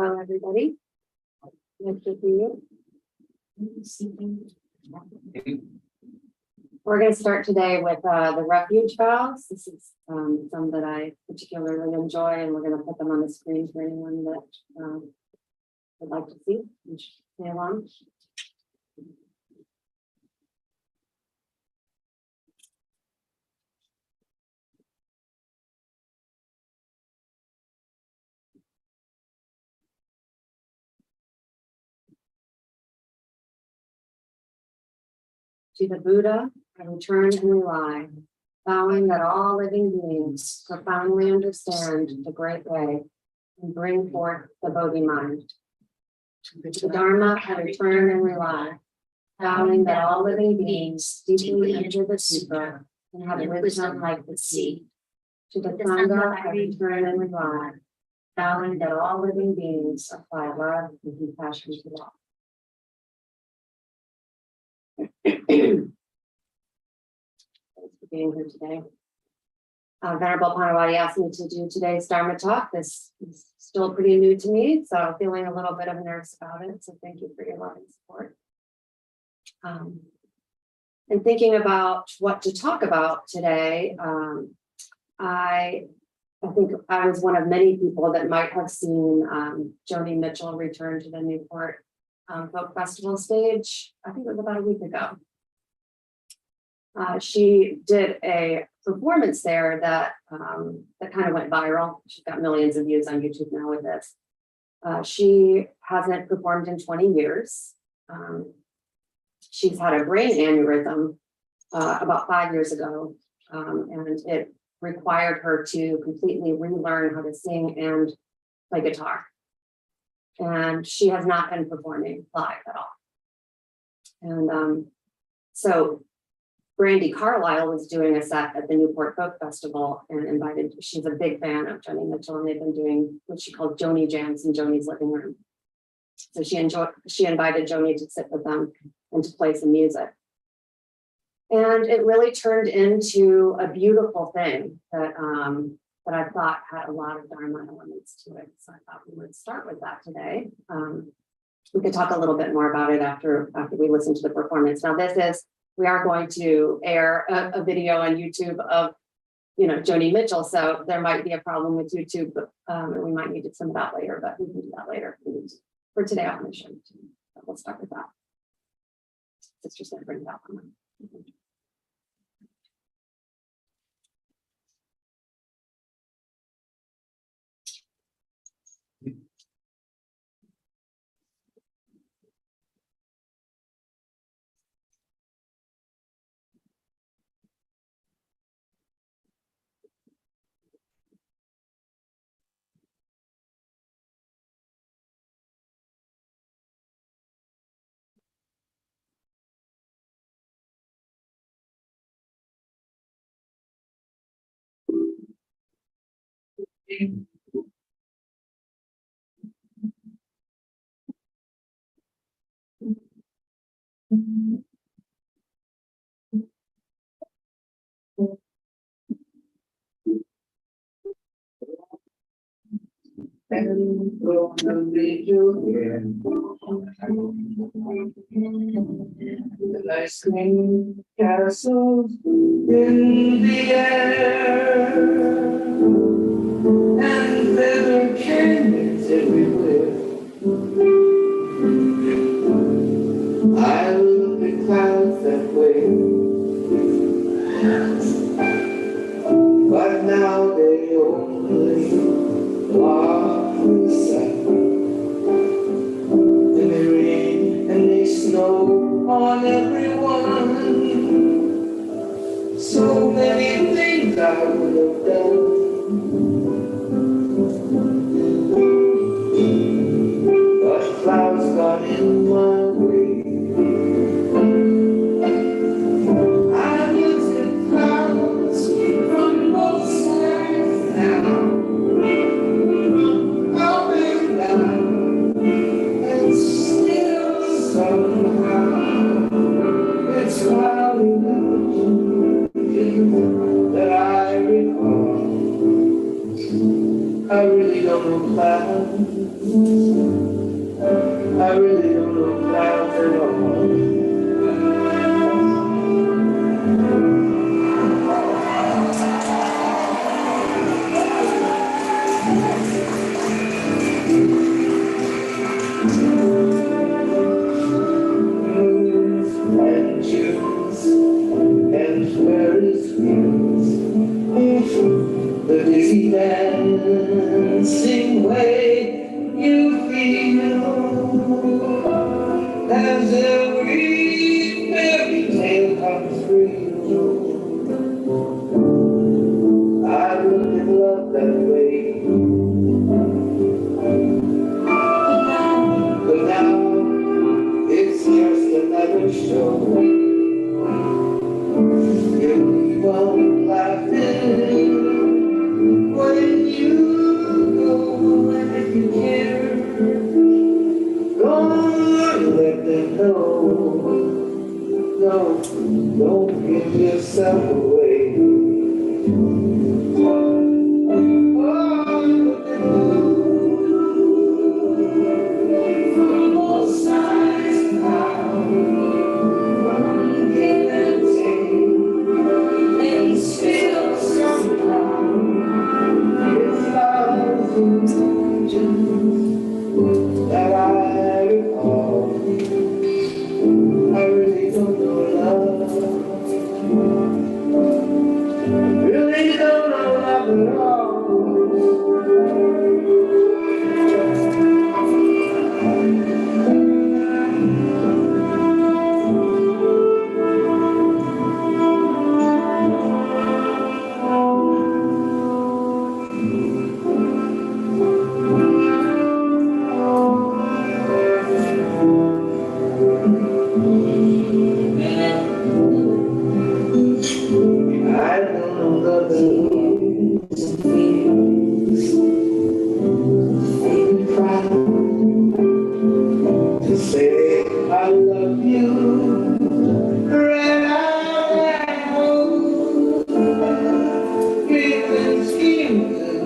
Hello, everybody. Nice to see you. We're going to start today with the refuge vows. This is some that I particularly enjoy, and we're going to put them on the screen for anyone that would like to see and stay along. To the Buddha, I return and rely, vowing that all living beings profoundly understand the great way and bring forth the Bodhi mind. To the Dharma, I return and rely, vowing that all living beings deeply enter the Sutra and have wisdom like the sea. To the Sangha, I return and rely, vowing that all living beings apply love and compassion to all. Thanks for being here today. Venerable Panawati asked me to do today's Dharma talk. This is still pretty new to me, so I'm feeling a little bit of nerves about it. So thank you for your love and support. And thinking about what to talk about today, I think I was one of many people that might have seen Joni Mitchell return to the Newport Folk Festival stage. I think it was about a week ago. She did a performance there that kind of went viral. She's got millions of views on YouTube now with this. She hasn't performed in 20 years. She's had a brain aneurysm about 5 years ago, and it required her to completely relearn how to sing and play guitar. And she has not been performing live at all. And so Brandy Carlisle was doing a set at the Newport Folk Festival and she's a big fan of Joni Mitchell, and they've been doing what she called Joni Jams in Joni's living room. So she invited Joni to sit with them and to play some music. And it really turned into a beautiful thing that I thought had a lot of Dharma elements to it. So I thought we would start with that today. We could talk a little bit more about it after we listen to the performance. Now we are going to air a video on YouTube of, Joni Mitchell. So there might be a problem with YouTube, and we might need some of that later, but we can do that later. For today, I'm going to show you. So we'll start with that. Sister's going to bring it up. And gonna be you the nice green castles in the air and feather canyons everywhere. I love the clouds that way, but now they only in the sun, and they rain and they snow on everyone. So many things I would have done I really don't know clouds. I really don't know clouds at all. And Junes and Ferris wheels, the dizzy dancing way you feel as every fairy tale comes real. I look at love that way, but now it's just another show. You keep on laughing when you go, and if you care, go on, let them know. No, don't give yourself away. From both sides now, one give and take, and still somehow it's thousands of gems that I recall. I really don't know love. Really don't know love at all. I don't know love is feelings, feeling proud to say I love you right out. Feeling schemes and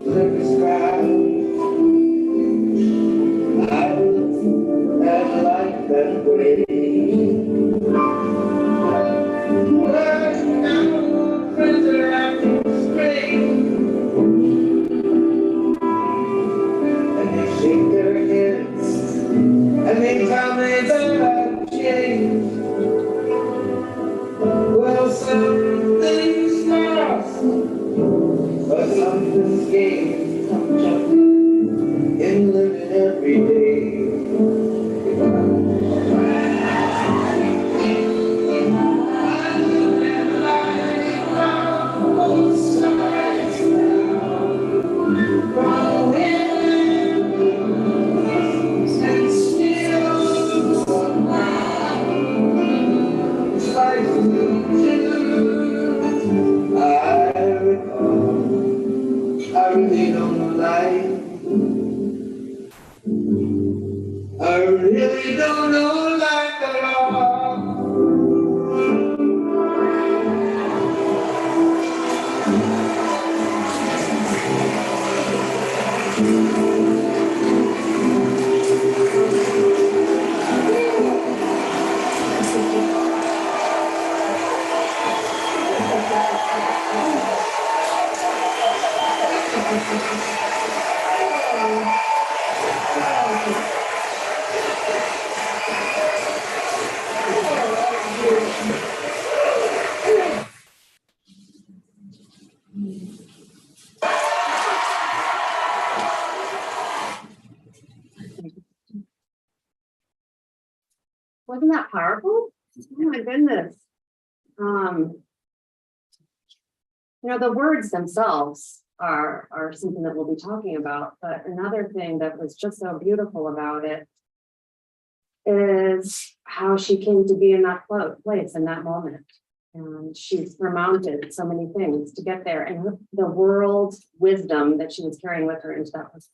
liquor skies. I look at life that way. But now friends are acting strange, and they shake their heads, and they tell me that I've changed. Well, some things lost, but something's gained. In living every day. I really don't know life. I really don't know life at all. Wasn't that powerful? Oh my goodness. The words themselves are something that we'll be talking about, but another thing that was just so beautiful about it is how she came to be in that place in that moment. And she's surmounted so many things to get there, and the world wisdom that she was carrying with her into that was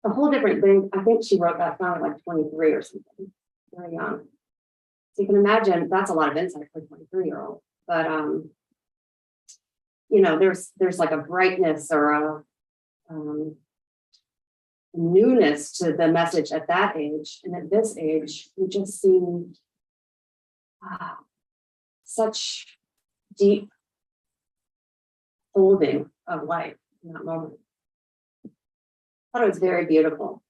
a whole different thing. I think she wrote that song at like 23 or something, very young. So you can imagine that's a lot of insight for a 23-year-old. But there's like a brightness or a newness to the message at that age. And at this age, we just see such deep holding of life in that moment. I thought it was very beautiful.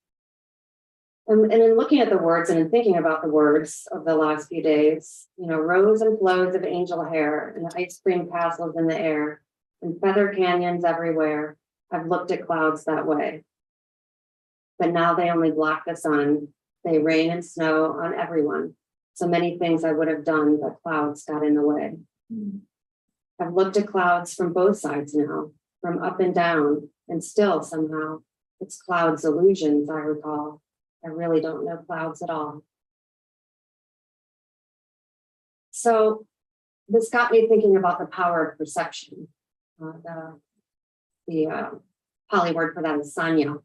And in looking at the words and in thinking about the words of the last few days, rows and flows of angel hair and ice cream castles in the air and feather canyons everywhere. I've looked at clouds that way. But now they only block the sun. They rain and snow on everyone. So many things I would have done, but clouds got in the way. I've looked at clouds from both sides now, from up and down, and still somehow it's clouds illusions, I recall. I really don't know clouds at all. So this got me thinking about the power of perception. The Pali word for that is sanya.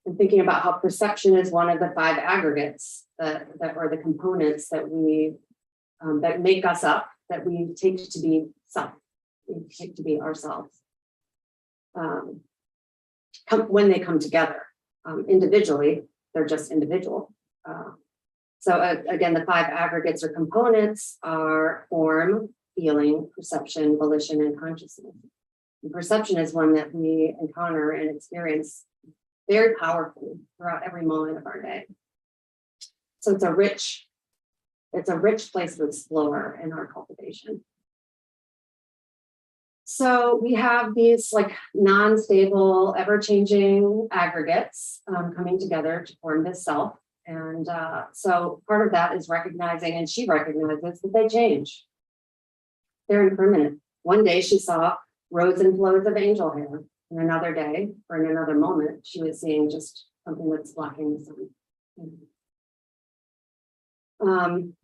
And thinking about how perception is one of the 5 aggregates that are the components that we that make us up, that we take to be self, we take to be ourselves. When they come together. Individually, they're just individual. So again, the 5 aggregates or components are form, feeling, perception, volition, and consciousness. And perception is one that we encounter and experience very powerfully throughout every moment of our day. So it's a rich place to explore in our cultivation. So we have these like non-stable, ever-changing aggregates coming together to form this self. And so part of that is recognizing, and she recognizes that they change. They're impermanent. One day she saw rows and flows of angel hair. And another day, or in another moment, she was seeing just something that's blocking the sun.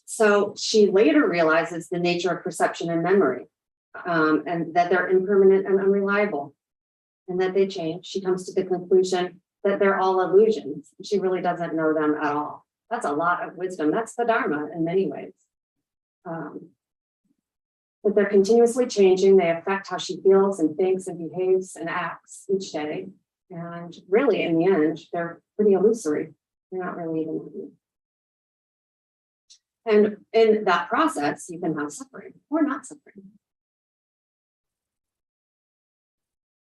So she later realizes the nature of perception and memory. And that they're impermanent and unreliable, and that they change. She comes to the conclusion that they're all illusions. She really doesn't know them at all. That's a lot of wisdom. That's the Dharma in many ways. But they're continuously changing. They affect how she feels and thinks and behaves and acts each day. And really, in the end, they're pretty illusory. They're not really even moving. And in that process, you can have suffering or not suffering.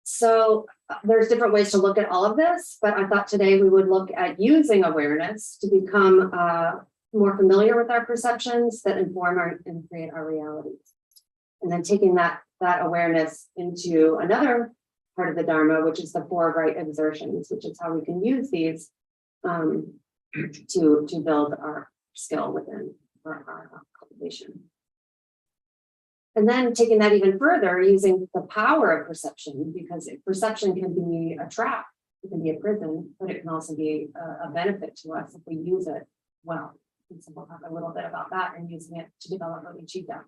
So there's different ways to look at all of this, but I thought today we would look at using awareness to become more familiar with our perceptions that inform and create our realities. And then taking that awareness into another part of the Dharma, which is the 4 right exertions, which is how we can use these to build our skill within our cultivation. And then taking that even further, using the power of perception, because perception can be a trap, it can be a prison, but it can also be a benefit to us if we use it well. And so we'll talk a little bit about that and using it to develop bodhicitta.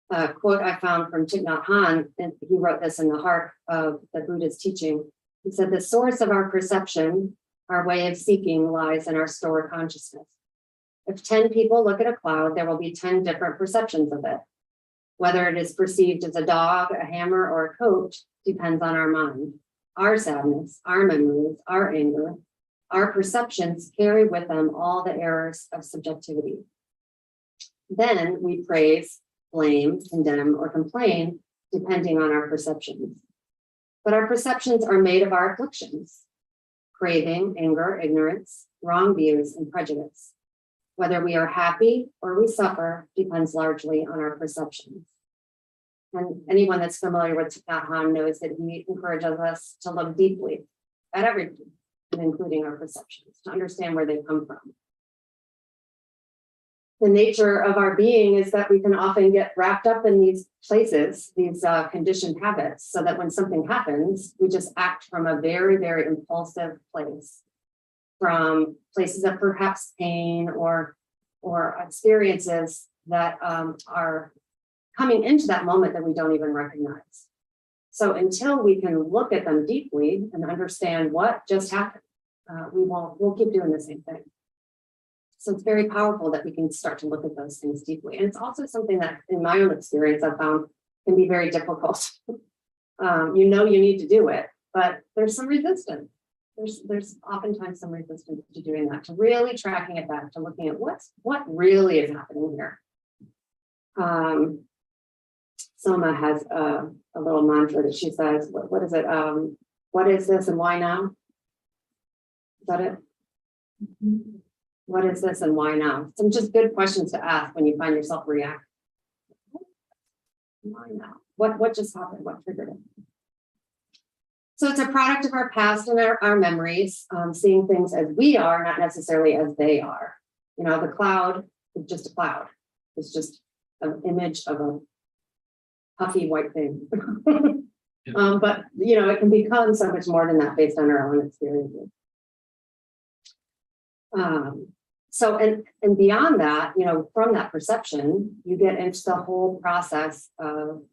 A quote I found from Thich Nhat Hanh, and he wrote this in the heart of the Buddha's teaching. He said, the source of our perception, our way of seeking, lies in our stored consciousness. If 10 people look at a cloud, there will be 10 different perceptions of it. Whether it is perceived as a dog, a hammer, or a coat depends on our mind. Our sadness, our memories, our anger, our perceptions carry with them all the errors of subjectivity. Then we praise, blame, condemn, or complain, depending on our perceptions. But our perceptions are made of our afflictions: craving, anger, ignorance, wrong views, and prejudice. Whether we are happy or we suffer depends largely on our perceptions. And anyone that's familiar with Thich Nhat Hanh knows that he encourages us to look deeply at everything, including our perceptions, to understand where they come from. The nature of our being is that we can often get wrapped up in these places, these conditioned habits, so that when something happens, we just act from a very, very impulsive place, from places of perhaps pain or experiences that are coming into that moment that we don't even recognize. So until we can look at them deeply and understand what just happened, we'll keep doing the same thing. So it's very powerful that we can start to look at those things deeply. And it's also something that in my own experience, I've found can be very difficult. You know, you need to do it, but there's some resistance. There's oftentimes some resistance to doing that, to really tracking it back, to looking at what really is happening here. Soma has a little mantra that she says, what is it? What is this and why now? Is that it? What is this and why now? Some just good questions to ask when you find yourself reacting. Why now? What just happened? What triggered it? So it's a product of our past and our memories, seeing things as we are, not necessarily as they are. You know, the cloud is just a cloud. It's just an image of a puffy white thing. But, you know, it can become so much more than that based on our own experiences. So, and beyond that, you know, from that perception, you get into the whole process of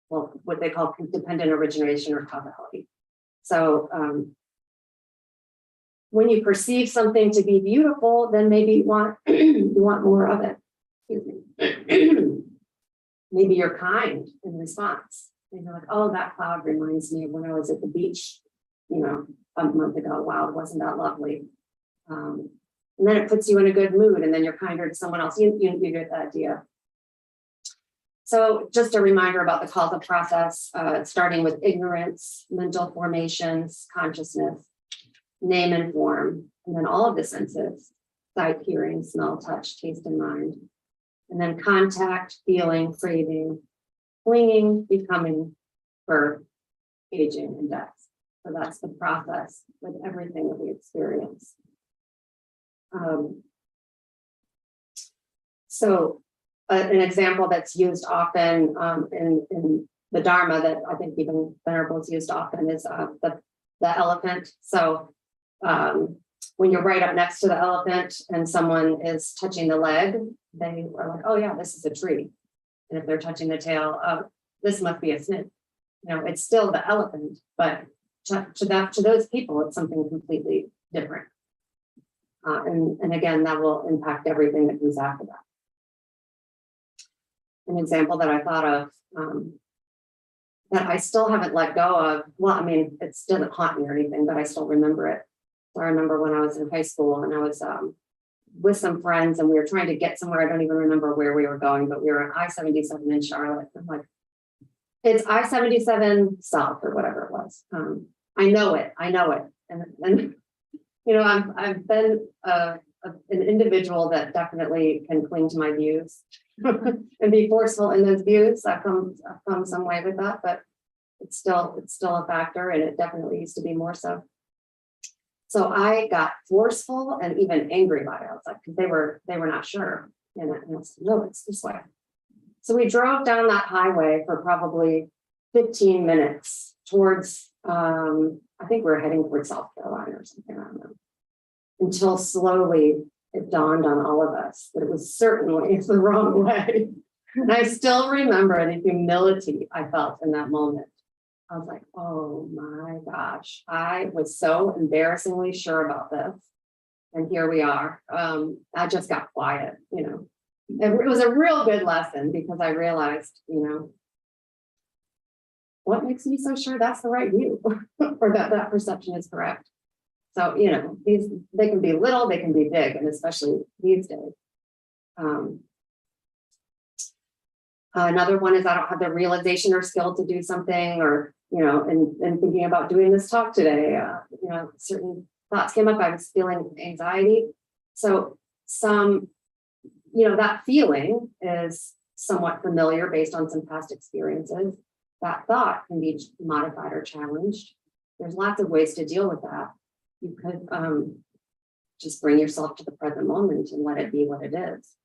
well, what they call dependent origination or causality. So when you perceive something to be beautiful, then maybe you want you want more of it. Excuse me. Maybe you're kind in response. And you're like, oh, that cloud reminds me of when I was at the beach, you know, a month ago. Wow, wasn't that lovely? And then it puts you in a good mood, and then you're kinder to someone else. You get the idea. So just a reminder about the causal process, starting with ignorance, mental formations, consciousness, name and form, and then all of the senses, sight, hearing, smell, touch, taste, and mind. And then contact, feeling, craving, clinging, becoming, birth, aging, and death. So that's the process with everything that we experience. An example that's used often in the Dhamma that I think even Venerable's used often is the elephant. So when you're right up next to the elephant and someone is touching the leg, they are like, oh yeah, this is a tree. And if they're touching the tail, this must be a snake. You know, it's still the elephant, but to those people, it's something completely different. And again, that will impact everything that comes after that. An example that I thought of that I still haven't let go of. Well, I mean, it doesn't haunt me or anything, but I still remember it. So I remember when I was in high school and I was with some friends and we were trying to get somewhere. I don't even remember where we were going, but we were on I-77 in Charlotte. I'm like, it's I-77 South or whatever it was. I know it. And you know, I've been an individual that definitely can cling to my views and be forceful in those views. I've come some way with that, but it's still a factor, and it definitely used to be more so. So I got forceful and even angry about it. I was like, because they were not sure, and I said, no, it's this way. So we drove down that highway for probably 15 minutes towards. I think we were heading towards South Carolina or something. I don't know. Until slowly it dawned on all of us that it was certainly the wrong way. And I still remember the humility I felt in that moment. I was like, oh my gosh, I was so embarrassingly sure about this. And here we are. I just got quiet, you know. It was a real good lesson because I realized, you know, what makes me so sure that's the right view or that perception is correct. So, you know, they can be little, they can be big, and especially these days. Another one is I don't have the realization or skill to do something, or, you know, and thinking about doing this talk today, you know, certain thoughts came up. I was feeling anxiety. So you know, that feeling is somewhat familiar based on some past experiences. That thought can be modified or challenged. There's lots of ways to deal with that. You could just bring yourself to the present moment and let it be what it is.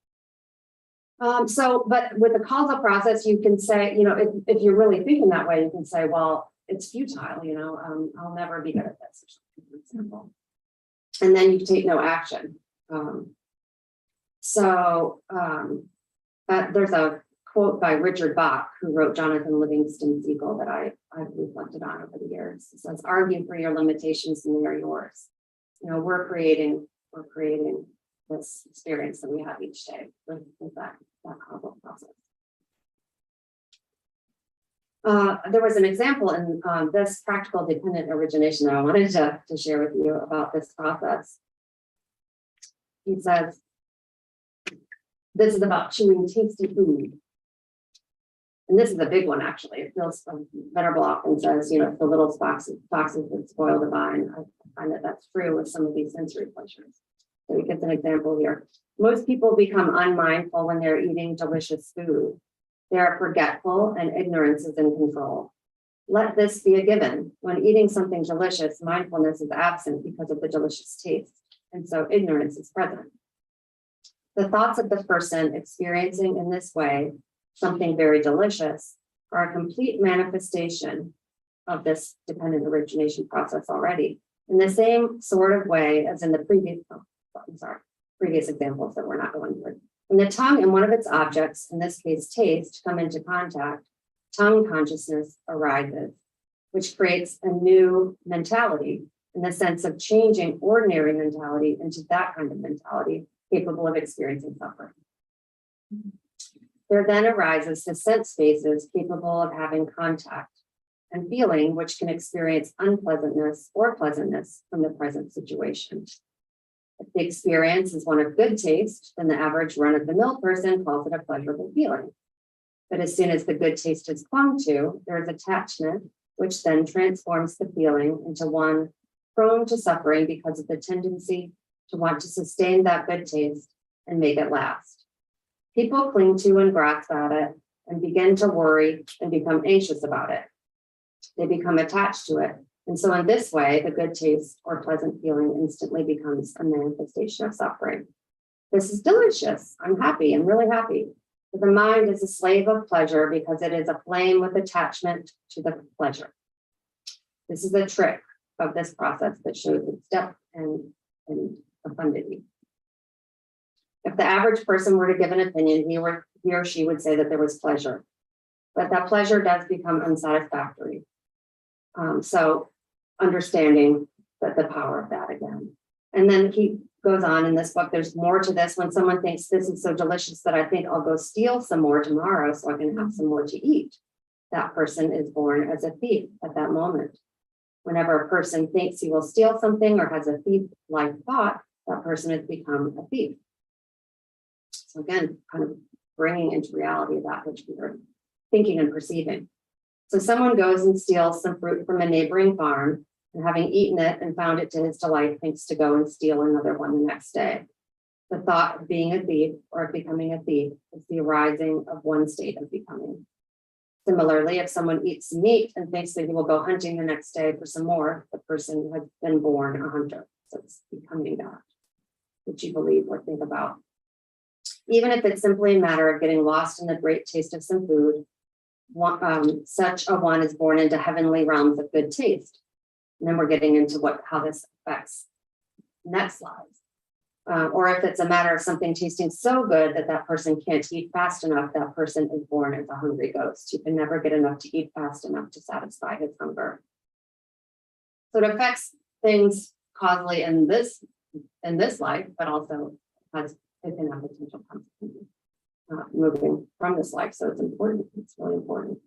But with the causal process, you can say, you know, if you're really thinking that way, you can say, well, it's futile, you know, I'll never be good at this, for example. And then you take no action. There's a quote by Richard Bach, who wrote Jonathan Livingston's Eagle, that I've reflected on over the years. It says, argue for your limitations and they are yours. we're creating this experience that we have each day with that causal process. There was an example in this practical dependent origination that I wanted to share with you about this process. He says, this is about chewing tasty food. And this is a big one, actually. It feels, Venerable often says, if the little foxes that spoil the vine. I find that that's true with some of these sensory pleasures. So he gives an example here. Most people become unmindful when they're eating delicious food. They are forgetful and ignorance is in control. Let this be a given. When eating something delicious, mindfulness is absent because of the delicious taste, and so ignorance is present. The thoughts of the person experiencing in this way something very delicious are a complete manifestation of this dependent origination process already, in the same sort of way as in the previous examples that we're not going through. When the tongue and one of its objects, in this case taste, come into contact, tongue consciousness arises, which creates a new mentality in the sense of changing ordinary mentality into that kind of mentality capable of experiencing suffering. There then arises the sense spaces capable of having contact and feeling, which can experience unpleasantness or pleasantness from the present situation. If the experience is one of good taste, then the average run-of-the-mill person calls it a pleasurable feeling. But as soon as the good taste is clung to, there is attachment, which then transforms the feeling into one prone to suffering because of the tendency to want to sustain that good taste and make it last. People cling to and grasp at it and begin to worry and become anxious about it. They become attached to it. And so in this way, the good taste or pleasant feeling instantly becomes a manifestation of suffering. This is delicious. I'm happy. I'm really happy. But the mind is a slave of pleasure because it is aflame with attachment to the pleasure. This is a trick of this process that shows its depth and profundity. If the average person were to give an opinion, he or she would say that there was pleasure, but that pleasure does become unsatisfactory. So understanding that the power of that again. And then he goes on in this book, there's more to this. When someone thinks this is so delicious that I think I'll go steal some more tomorrow so I can have some more to eat, that person is born as a thief at that moment. Whenever a person thinks he will steal something or has a thief-like thought, that person has become a thief. So again, kind of bringing into reality that which we are thinking and perceiving. So someone goes and steals some fruit from a neighboring farm, and having eaten it and found it to his delight, thinks to go and steal another one the next day. The thought of being a thief or of becoming a thief is the arising of one state of becoming. Similarly, if someone eats meat and thinks that he will go hunting the next day for some more, the person has been born a hunter. So it's becoming that which you believe or think about. Even if it's simply a matter of getting lost in the great taste of some food, such a one is born into heavenly realms of good taste. And then we're getting into how this affects next lives. Or if it's a matter of something tasting so good that that person can't eat fast enough, that person is born as a hungry ghost. You can never get enough to eat fast enough to satisfy his hunger. So it affects things causally in this life, but also it can have potential consequences moving from this life. So it's important. It's really important.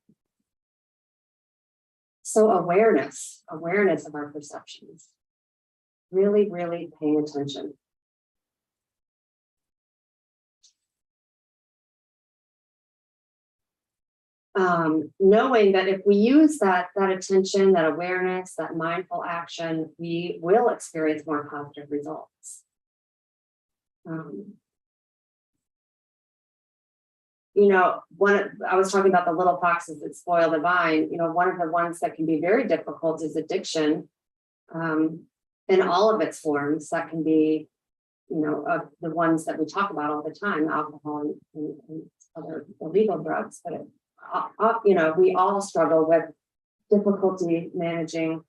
So awareness of our perceptions. Really, really paying attention. Knowing that if we use that attention, that awareness, that mindful action, we will experience more positive results. I was talking about the little foxes that spoil the vine. One of the ones that can be very difficult is addiction, in all of its forms. That can be, of the ones that we talk about all the time, alcohol and other illegal drugs. But we all struggle with difficulty managing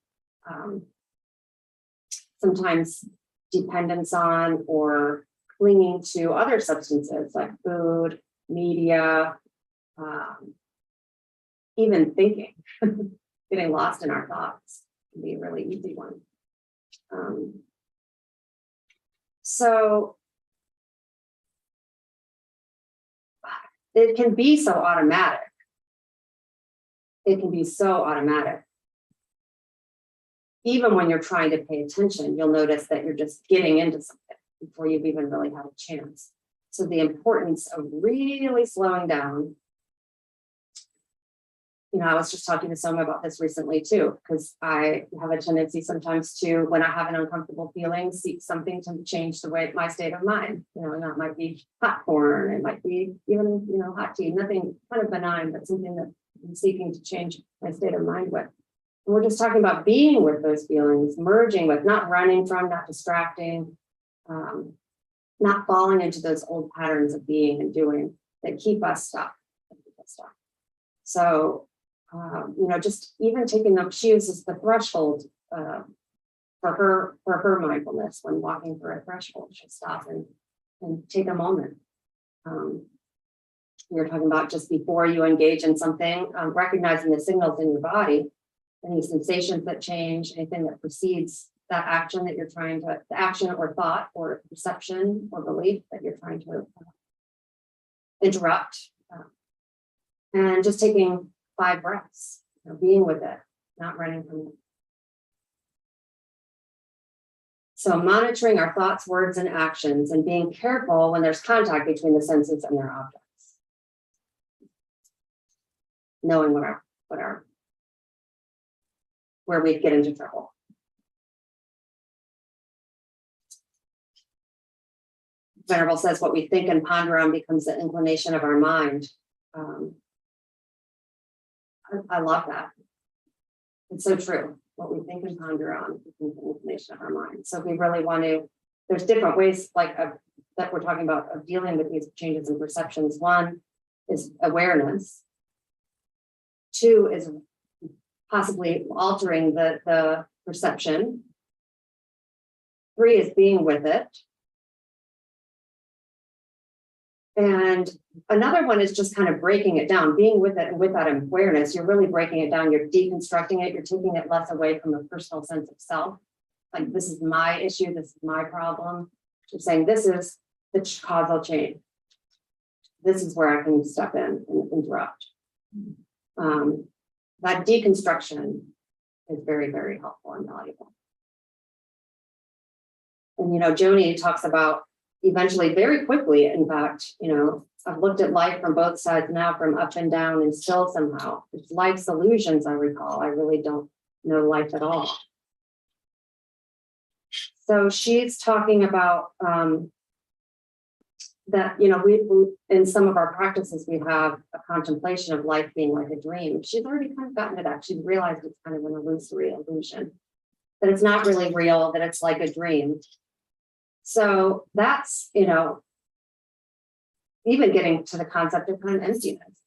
sometimes dependence on or clinging to other substances like food, media, even thinking. Getting lost in our thoughts can be a really easy one. So it can be so automatic. It can be so automatic. Even when you're trying to pay attention, you'll notice that you're just getting into something before you've even really had a chance. So the importance of really slowing down. I was just talking to someone about this recently too, because I have a tendency sometimes to, when I have an uncomfortable feeling, seek something to change the way my state of mind. And that might be popcorn, it might be even, hot tea, nothing kind of benign, but something that I'm seeking to change my state of mind with. And we're just talking about being with those feelings, merging with, not running from, not distracting, not falling into those old patterns of being and doing that keep us stuck. So, just even taking up, she uses the threshold for her mindfulness when walking through a threshold. She'll stop and take a moment. You're talking about just before you engage in something, recognizing the signals in your body, any sensations that change, anything that precedes that action that you're trying to, the action or thought or perception or belief that you're trying to interrupt. And just taking 5 breaths, being with it, not running from it. So monitoring our thoughts, words, and actions, and being careful when there's contact between the senses and their objects. Knowing where we get into trouble. Venerable says what we think and ponder on becomes the inclination of our mind. I love that. It's so true. What we think and ponder on becomes the inclination of our mind. So if we really want to, there's different ways that we're talking about of dealing with these changes in perceptions. 1 is awareness. 2 is possibly altering the perception. 3 is being with it. And another one is just kind of breaking it down, being with it, and with that awareness, you're really breaking it down, you're deconstructing it, you're taking it less away from a personal sense of self. Like, this is my issue, this is my problem. You're saying this is the causal chain. This is where I can step in and interrupt. That deconstruction is very, very helpful and valuable. And Joni talks about eventually, very quickly, in fact, I've looked at life from both sides now, from up and down, and still somehow it's life's illusions. I recall I really don't know life at all. So she's talking about that we in some of our practices we have a contemplation of life being like a dream. She's already kind of gotten to that. She's realized it's kind of an illusory illusion, that it's not really real, that it's like a dream. So that's, even getting to the concept of kind of emptiness.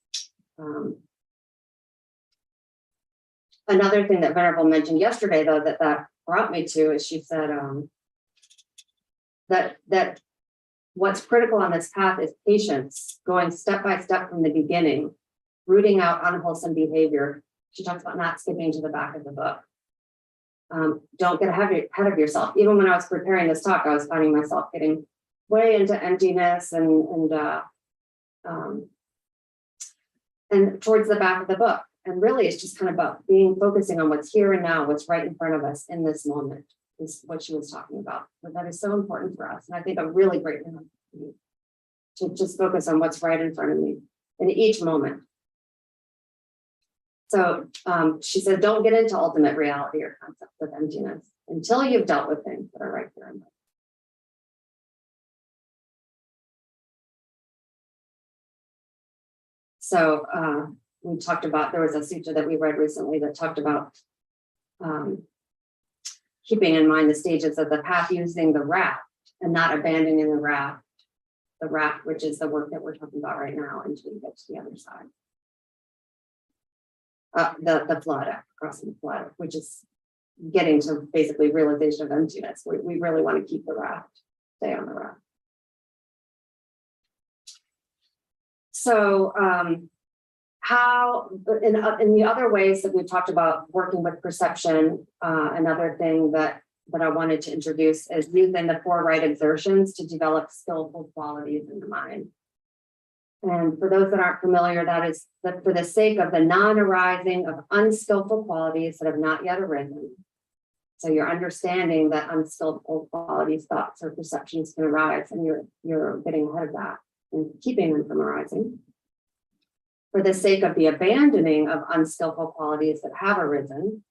Another thing that Venerable mentioned yesterday, though, that brought me to is she said that what's critical on this path is patience, going step by step from the beginning, rooting out unwholesome behavior. She talks about not skipping to the back of the book. Don't get ahead of yourself. Even when I was preparing this talk, I was finding myself getting way into emptiness and towards the back of the book. And really, it's just kind of about focusing on what's here and now, what's right in front of us in this moment, is what she was talking about. But that is so important for us. And I think a really great thing to just focus on what's right in front of me in each moment. So she said, don't get into ultimate reality or concept of emptiness until you've dealt with things that are right here in life. So we talked about, there was a sutta that we read recently that talked about keeping in mind the stages of the path, using the raft and not abandoning the raft, which is the work that we're talking about right now, until you get to the other side. The flood, crossing the flood, which is getting to basically realization of emptiness. We really want to keep the raft, stay on the raft. So how, in the other ways that we've talked about working with perception, another thing that that I wanted to introduce is using the 4 right exertions to develop skillful qualities in the mind. And for those that aren't familiar, that is that for the sake of the non-arising of unskillful qualities that have not yet arisen. So you're understanding that unskillful qualities, thoughts, or perceptions can arise, and you're getting ahead of that and keeping them from arising. For the sake of the abandoning of unskillful qualities that have arisen,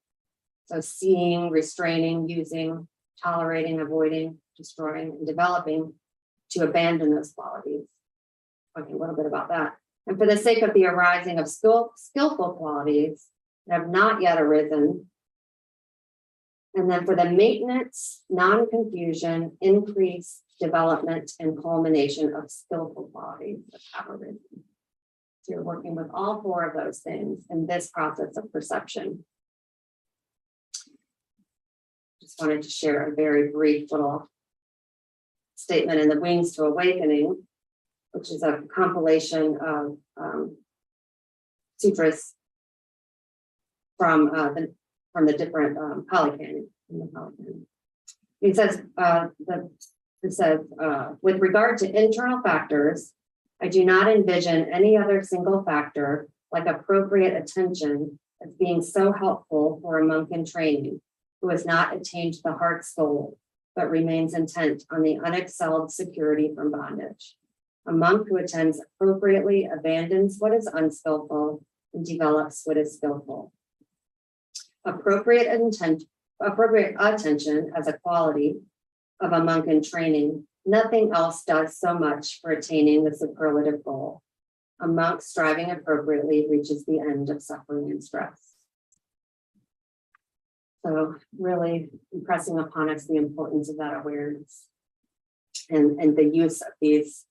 so seeing, restraining, using, tolerating, avoiding, destroying, and developing, to abandon those qualities. Talking a little bit about that. And for the sake of the arising of skillful qualities that have not yet arisen, and then for the maintenance, non-confusion, increase, development, and culmination of skillful qualities that have arisen. So you're working with all 4 of those things in this process of perception. Just wanted to share a very brief little statement in the Wings to Awakening, which is a compilation of sutras from the different Pali Canon. It says, with regard to internal factors, I do not envision any other single factor like appropriate attention as being so helpful for a monk in training who has not attained the heart's goal, but remains intent on the unexcelled security from bondage. A monk who attends appropriately abandons what is unskillful and develops what is skillful. Appropriate attention as a quality of a monk in training, nothing else does so much for attaining the superlative goal. A monk striving appropriately reaches the end of suffering and stress. So really impressing upon us the importance of that awareness and the use of these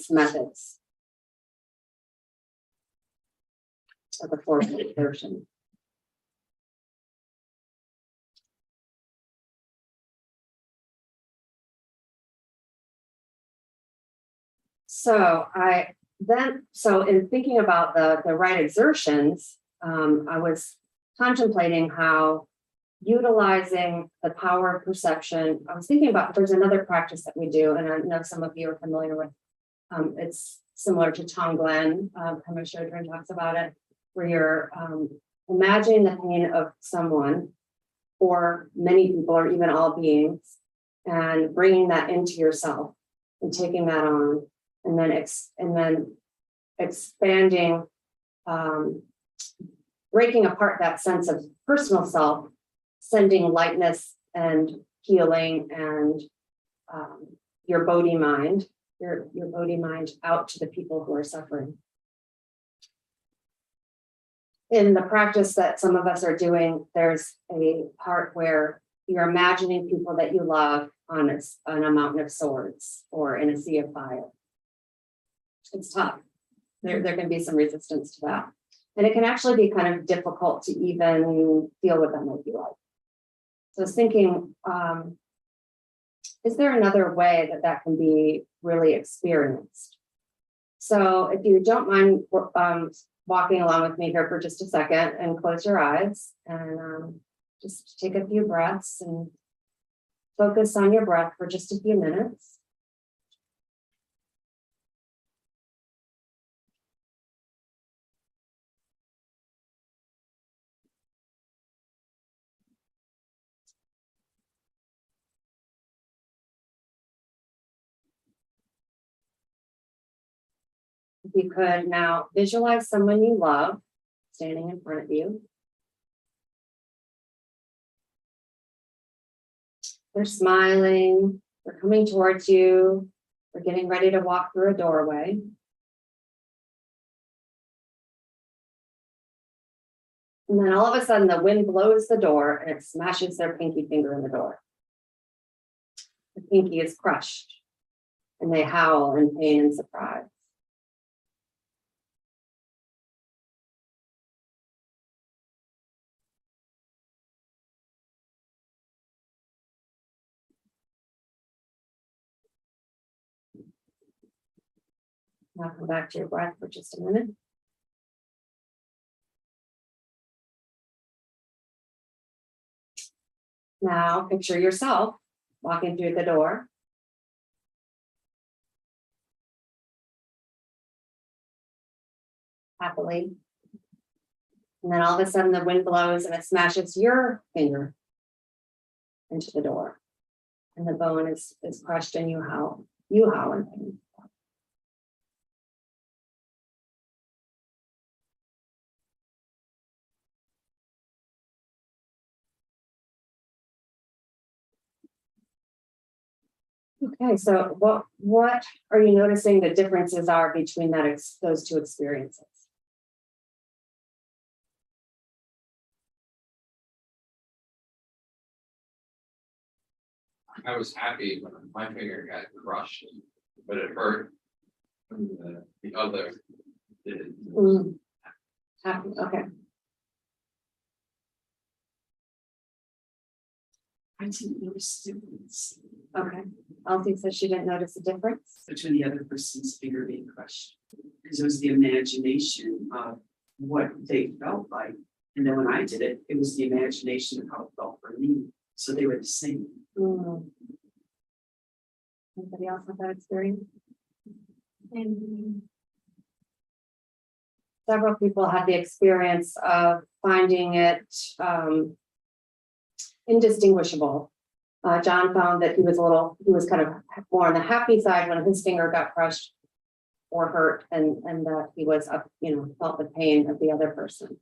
methods of the 4 exertion. So in thinking about the right exertions, I was contemplating how utilizing the power of perception. I was thinking about, there's another practice that we do, and I know some of you are familiar with. It's similar to Tonglen. Pema Chodron talks about it, where you're imagining the pain of someone, or many people, or even all beings, and bringing that into yourself and taking that on, and then expanding, breaking apart that sense of personal self, sending lightness and healing and your Bodhi mind, your Bodhi mind out to the people who are suffering. In the practice that some of us are doing, there's a part where you're imagining people that you love on a mountain of swords or in a sea of fire. It's tough. There can be some resistance to that. And it can actually be kind of difficult to even feel what that might be like. So I was thinking, is there another way that can be really experienced? So if you don't mind walking along with me here for just a second and close your eyes and just take a few breaths and focus on your breath for just a few minutes. If you could now visualize someone you love standing in front of you. They're smiling, they're coming towards you, they're getting ready to walk through a doorway. And then all of a sudden the wind blows the door and it smashes their pinky finger in the door. The pinky is crushed and they howl in pain and surprise. Now come back to your breath for just a minute. Now picture yourself walking through the door. Happily. And then all of a sudden the wind blows and it smashes your finger into the door. And the bone is crushed and you howl in pain. Okay, so what are you noticing the differences are between those two experiences? I was happy when my finger got crushed, but it hurt. And the other didn't. Happy, okay. I didn't notice the difference Okay. Elsie says she didn't notice a difference. between the other person's finger being crushed. Because it was the imagination of what they felt like. And then when I did it, it was the imagination of how it felt for me. So they were the same. Anybody else have that experience? Several people had the experience of finding it indistinguishable. John found that he was kind of more on the happy side when his finger got crushed or hurt, and that he was felt the pain of the other person.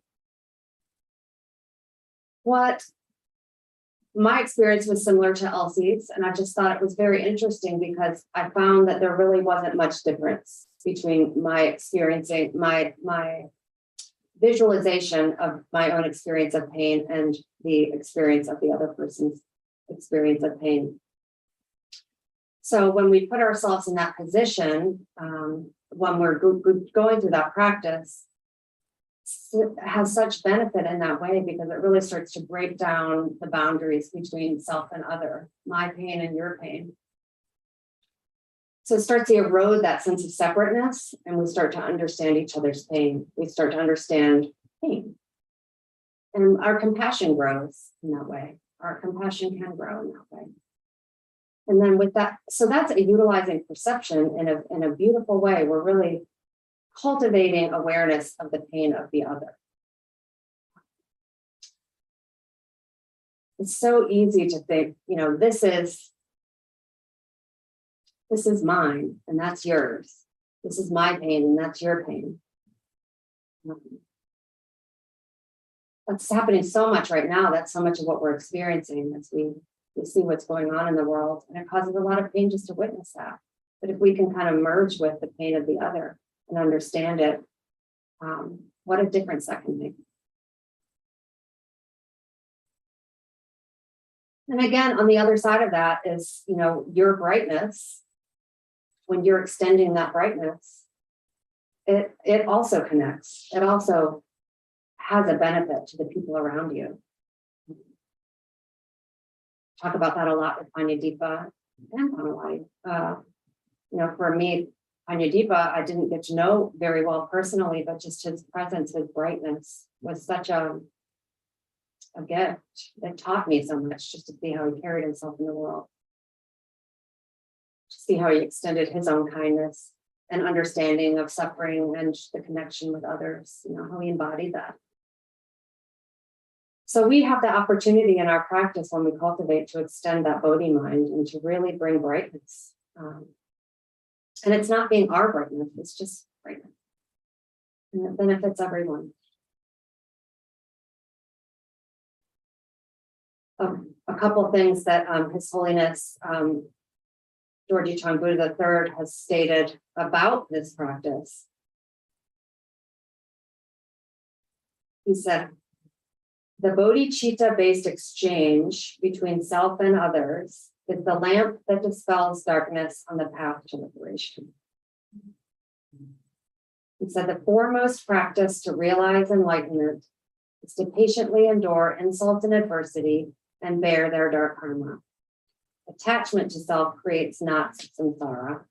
My experience was similar to Elsie's, and I just thought it was very interesting because I found that there really wasn't much difference between my experiencing my visualization of my own experience of pain and the experience of the other person's experience of pain. So when we put ourselves in that position, when we're going through that practice, it has such benefit in that way because it really starts to break down the boundaries between self and other, my pain and your pain. So it starts to erode that sense of separateness, and we start to understand each other's pain. We start to understand pain. And our compassion grows in that way. Our compassion can grow in that way. And then with that, so that's a utilizing perception in a beautiful way. We're really cultivating awareness of the pain of the other. It's so easy to think, this is mine and that's yours. This is my pain and that's your pain. That's happening so much right now. That's so much of what we're experiencing as we see what's going on in the world. And it causes a lot of pain just to witness that. But if we can kind of merge with the pain of the other and understand it, what a difference that can make. And again, on the other side of that is, your brightness. When you're extending that brightness, it also connects. It also has a benefit to the people around you. Talk about that a lot with Panyadeepa and Panawati. For me, Panyadeepa, I didn't get to know very well personally, but just his presence, his brightness was such a gift. It taught me so much just to see how he carried himself in the world. To see how he extended his own kindness and understanding of suffering and the connection with others, how he embodied that. So we have the opportunity in our practice when we cultivate to extend that Bodhi mind and to really bring brightness. And it's not being our brightness, it's just brightness. And it benefits everyone. A couple of things that His Holiness Dorji Chang Buddha III has stated about this practice. He said, the bodhicitta-based exchange between self and others is the lamp that dispels darkness on the path to liberation. He said the foremost practice to realize enlightenment is to patiently endure insult and adversity and bear their dark karma. Attachment to self creates knots of samsara.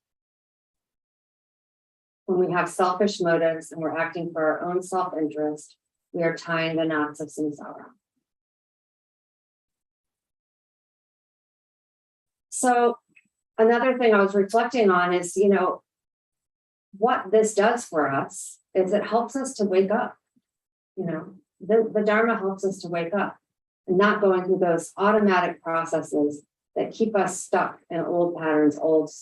When we have selfish motives and we're acting for our own self-interest, we are tying the knots of samsara. So another thing I was reflecting on is, what this does for us is it helps us to wake up. The Dharma helps us to wake up and not going through those automatic processes that keep us stuck in old patterns, old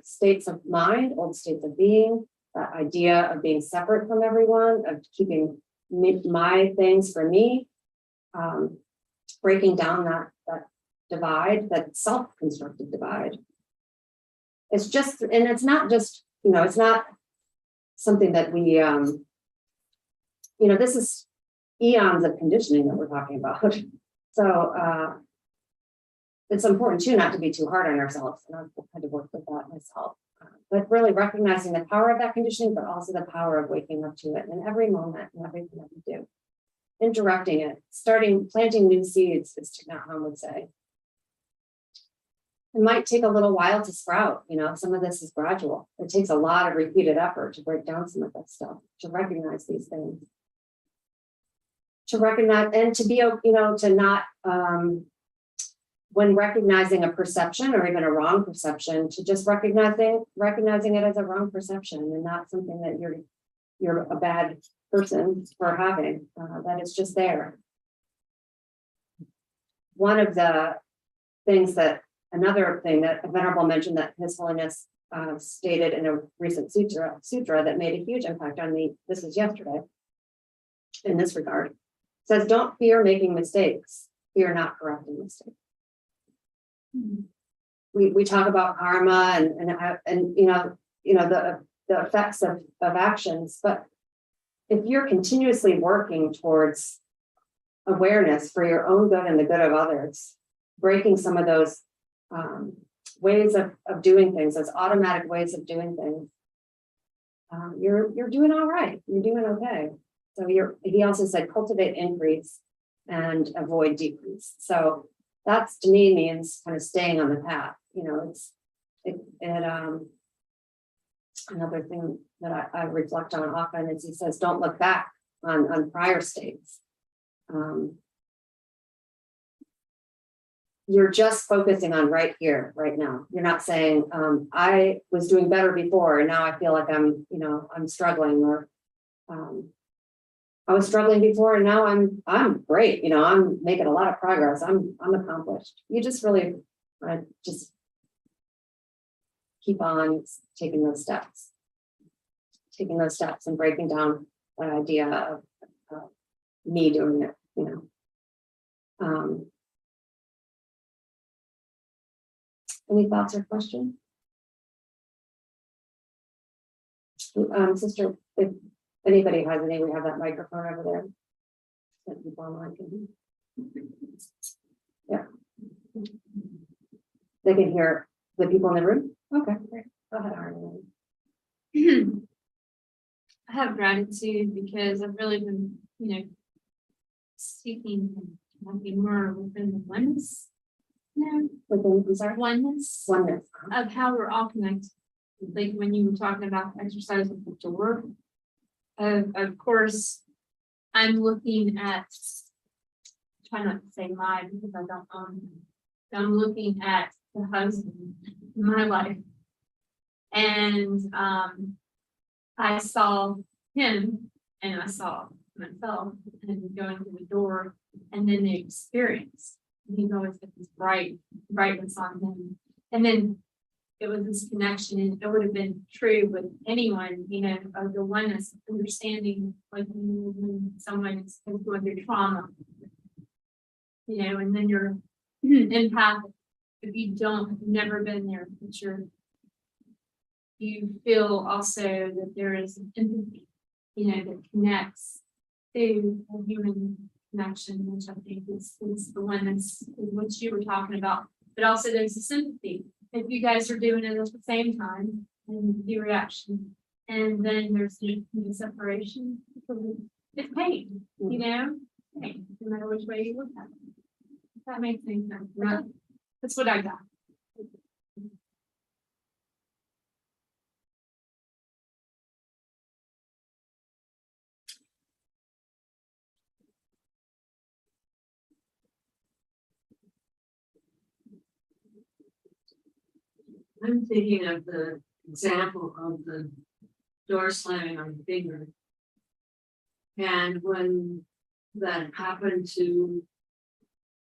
states of mind, old states of being, that idea of being separate from everyone, of keeping my things for me, breaking down that divide, that self-constructed divide. It's just, and it's not just, it's not something that we, this is eons of conditioning that we're talking about. So it's important too not to be too hard on ourselves, and I've had to work with that myself. But really recognizing the power of that conditioning, but also the power of waking up to it in every moment and everything that we do. And directing it, planting new seeds, as Thich Nhat Hanh would say. It might take a little while to sprout, some of this is gradual. It takes a lot of repeated effort to break down some of that stuff, to recognize these things. To recognize and to be, to not, when recognizing a perception or even a wrong perception, to just recognizing it as a wrong perception and not something that you're a bad person for having, that it's just there. Another thing that Venerable mentioned that His Holiness stated in a recent sutra that made a huge impact on me, this was yesterday, in this regard, says, don't fear making mistakes, fear not correcting mistakes. We talk about karma and the effects of actions, but if you're continuously working towards awareness for your own good and the good of others, breaking some of those ways of doing things, those automatic ways of doing things, you're doing all right. You're doing okay. So he also said cultivate increase and avoid decrease. So that's to me means kind of staying on the path. Another thing that I reflect on often is he says, don't look back on prior states. You're just focusing on right here, right now. You're not saying, I was doing better before and now I feel like I'm struggling, or I was struggling before and now I'm great. I'm making a lot of progress. I'm accomplished. You just really just keep on taking those steps and breaking down that idea of me doing it, Any thoughts or questions? Sister, if anybody has any, we have that microphone over there. That people online can hear. Yeah. They can hear the people in the room? Okay, great. Go ahead, Arnie. I have gratitude because I've really been, seeking more within the oneness. Oneness of how we're all connected. Like when you were talking about exercise with the door, of course, I'm looking at, try not to say my because I don't own him. I'm looking at the husband in my life. And I saw him and I saw myself and going through the door and then the experience. He's always got this brightness on him. And then it was this connection, and it would have been true with anyone, of the oneness, understanding, like when someone is going through trauma, and then you're empathic. If you've never been there, but you feel also that there is an empathy, that connects to a human connection, which I think is the one that's what you were talking about. But also there's a sympathy. If you guys are doing it at the same time, and the reaction, and then there's the separation. It's pain, pain, no matter which way you look at it. That makes sense. Right? That's what I got. I'm thinking of the example of the door slamming on the finger. And when that happened to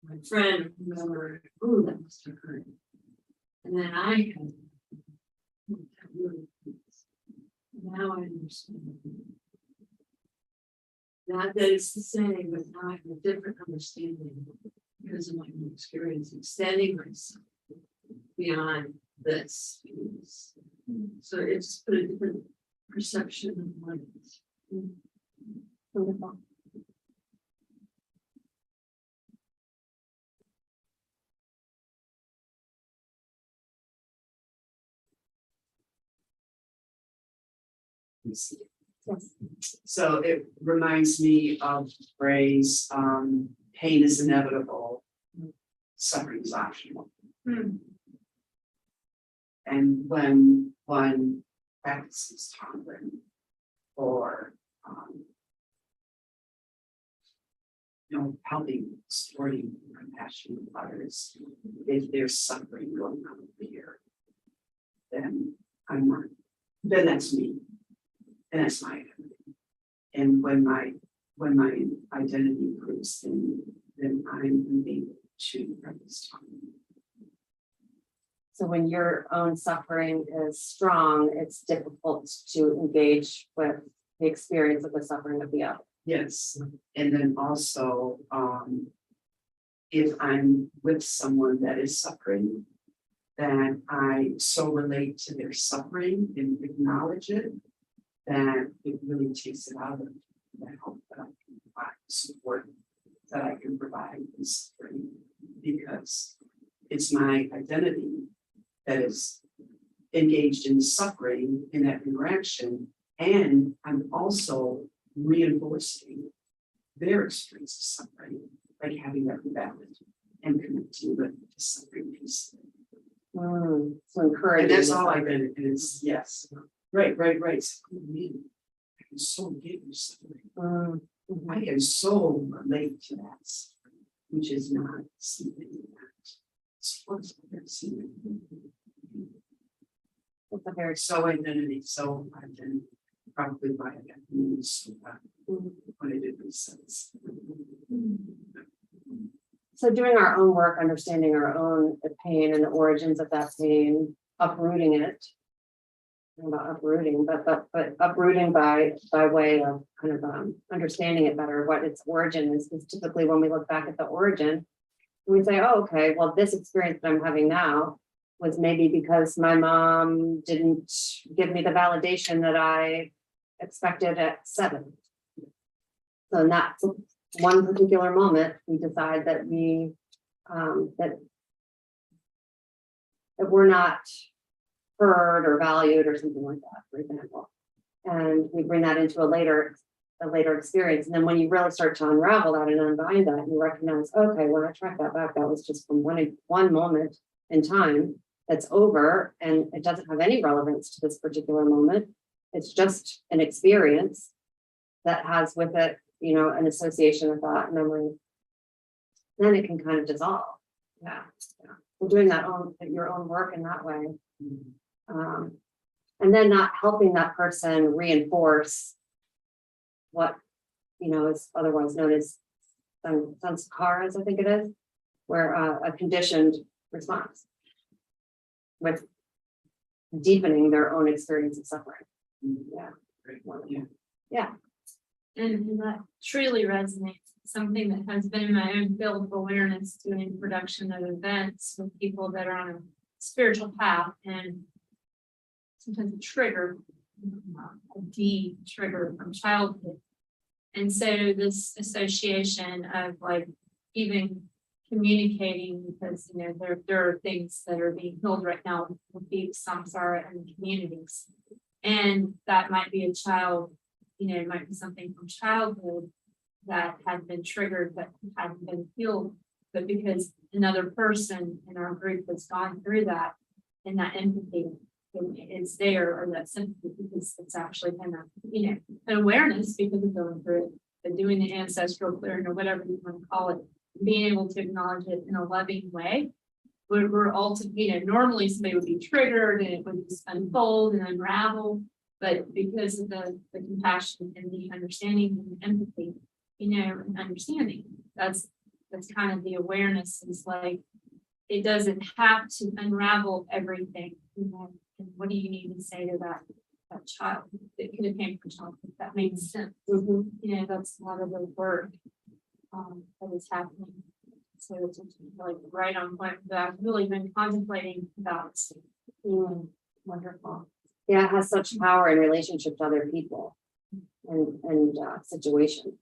my friend, I remember, ooh, that must have hurt. And then I had. That really hurts. Now I understand. Not that it's the same, but now I have a different understanding because of my own experience extending myself beyond this. So it's put a different perception of life. Wonderful. Yes. So it reminds me of the phrase, pain is inevitable, suffering is optional. And when one practices tolerance or, helping, supporting, compassion with others, if there's suffering going on over here, then I'm not, then that's me. And that's my identity. And when my identity improves, then I'm able to practice tolerance. So when your own suffering is strong, it's difficult to engage with the experience of the suffering of the other. Yes, and then also, if I'm with someone that is suffering, then I so relate to their suffering and acknowledge it, that it really takes it out of the help that I can provide, support that I can provide in suffering, because it's my identity that is engaged in suffering in that interaction, and I'm also reinforcing their experience of suffering, like having that valid and connecting with the suffering piece. So encouraging. And that's all I've been, and it's, yes, right. It's like, oh, man, I can so get you suffering. I can so relate to that suffering, which is not something that supports seeing. It's a very So identity, probably by identity, so what I did make sense. So doing our own work, understanding our own pain and the origins of that pain, uprooting it. Not uprooting, but uprooting by way of kind of understanding it better, what its origin is typically when we look back at the origin, we say, oh, okay, well, this experience that I'm having now was maybe because my mom didn't give me the validation that I expected at 7. So in that one particular moment, we decide that that we're not heard or valued or something like that, for example. And we bring that into a later experience. And then when you really start to unravel that and unbind that, you recognize, okay, when I track that back, that was just from one moment in time that's over, and it doesn't have any relevance to this particular moment. It's just an experience that has with it, an association of thought, memory. Then it can kind of dissolve. Yeah. We're doing your own work in that way. And then not helping that person reinforce what, is otherwise known as sanskaras, I think it is, where a conditioned response with deepening their own experience of suffering. Yeah. And that truly resonates. Something that has been in my own field of awareness, doing production of events with people that are on a spiritual path, and sometimes a trigger, a deep trigger from childhood. And so this association of like even communicating, because there are things that are being healed right now with deep samsara in the communities. And that might be a child, it might be something from childhood that had been triggered but hadn't been healed. But because another person in our group has gone through that, and that empathy is there, or that sympathy, because it's actually kind of, an awareness because of going through it, but doing the ancestral clearing or whatever you want to call it, being able to acknowledge it in a loving way, we're all, normally somebody would be triggered and it would just unfold and unravel. But because of the compassion and the understanding and empathy, and understanding, that's kind of the awareness is like, it doesn't have to unravel everything, And what do you need to say to that child? It could have came from child, if that makes sense. That's a lot of the work that is happening. So it's like right on point that I've really been contemplating about. Wonderful. Yeah, it has such power in relationship to other people and situations.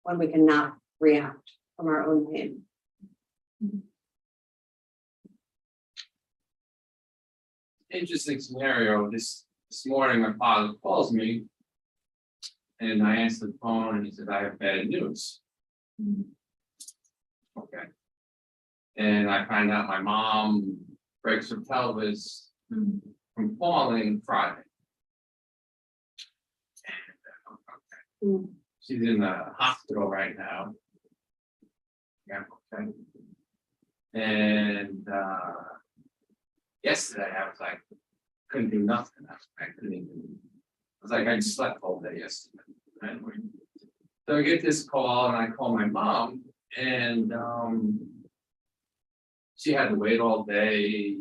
When we cannot react from our own pain. Interesting scenario. This morning, my father calls me. And I answer the phone and he said, I have bad news. Okay. And I find out my mom breaks her pelvis from falling Friday. And, she's in the hospital right now. Yeah, okay. And yesterday I was like, couldn't do nothing. I couldn't even. I was like, I just slept all day yesterday. Anyway. So I get this call and I call my mom and she had to wait all day,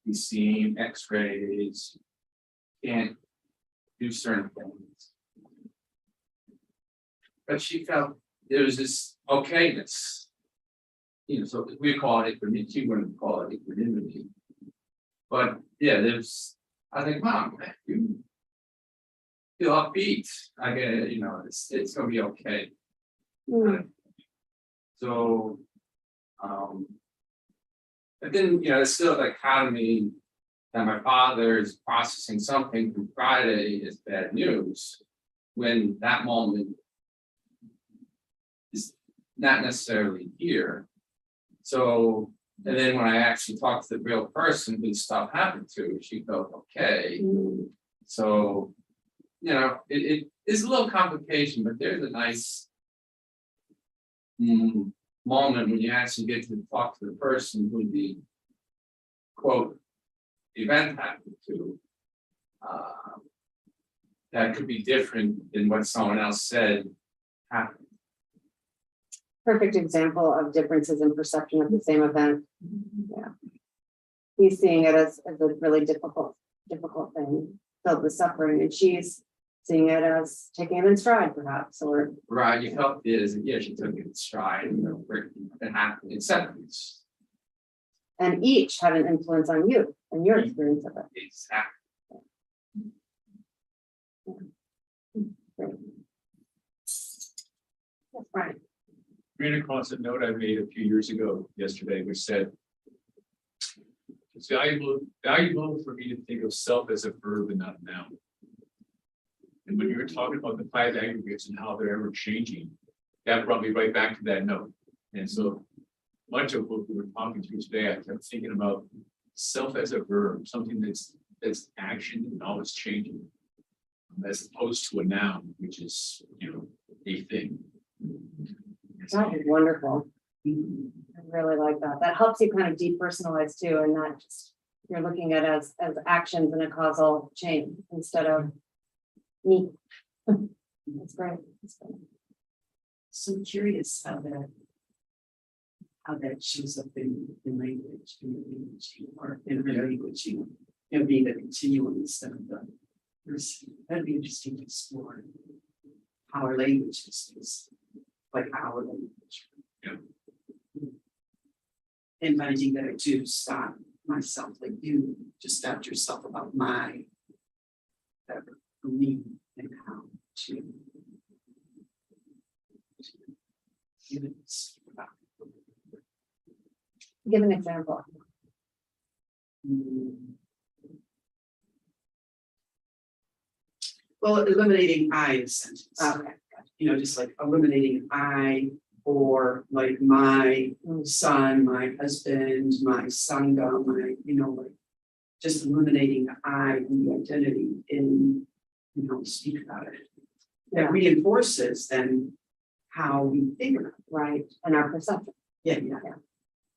be seen, x-rays, can't do certain things. But she felt there was this okayness. So we call it equanimity, she wouldn't call it equanimity. But yeah, I think, Mom, you feel upbeat. I get it, it's gonna be okay. So, but then, it's still a dichotomy that my father is processing something from Friday as bad news, when that moment is not necessarily here. So, and then when I actually talked to the real person who stuff happened to, she felt okay. So, it is a little complication, but there's a nice moment when you actually get to talk to the person who the quote event happened to. That could be different than what someone else said happened. Perfect example of differences in perception of the same event. Yeah. He's seeing it as a really difficult thing, filled with suffering, and she's seeing it as taking it in stride, perhaps, or Right, you felt it, yeah, she took it in stride, it happened in seconds. and each had an influence on you and your experience of it. Exactly. Great. That's right. Ran across a note I made a few years ago yesterday, which said, it's valuable for me to think of self as a verb and not a noun. And when you were talking about the 5 aggregates and how they're ever changing, that brought me right back to that note. And so much of what we were talking to today, I kept thinking about self as a verb, something that's action and always changing, as opposed to a noun, which is, a thing. That is wonderful. I really like that. That helps you kind of depersonalize too, and not just you're looking at as actions in a causal chain instead of me. That's great. That's great. So I'm curious how that shows up in language, or in her language, being a continuum instead of the person. That'd be interesting to explore how our language is like our language. And finding that I do stop myself, like you just stopped yourself about my, whatever, for me, and how to give it about. Give an example. Well, eliminating I in a sentence. Okay. Just like eliminating I, or like my son, my husband, my sangha, like just eliminating the I in the identity in, speak about it. That reinforces then how we think about it. Right. And our perception. Yeah.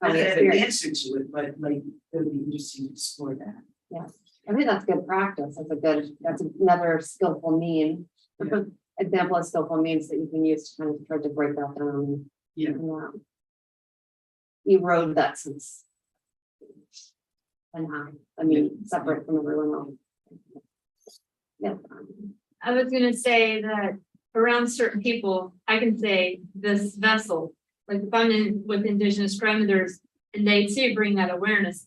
how I we have an experience. answer to it, but like, it would be interesting to explore that. Yes, I think that's good practice. That's another skillful mean. Yeah. Example of skillful means that you can use to kind of try to break that down. Yeah. And, erode that sense. And I mean, separate from everyone else. Yeah. I was gonna say that around certain people, I can say this vessel, like if I'm in with indigenous grandmothers and they too bring that awareness.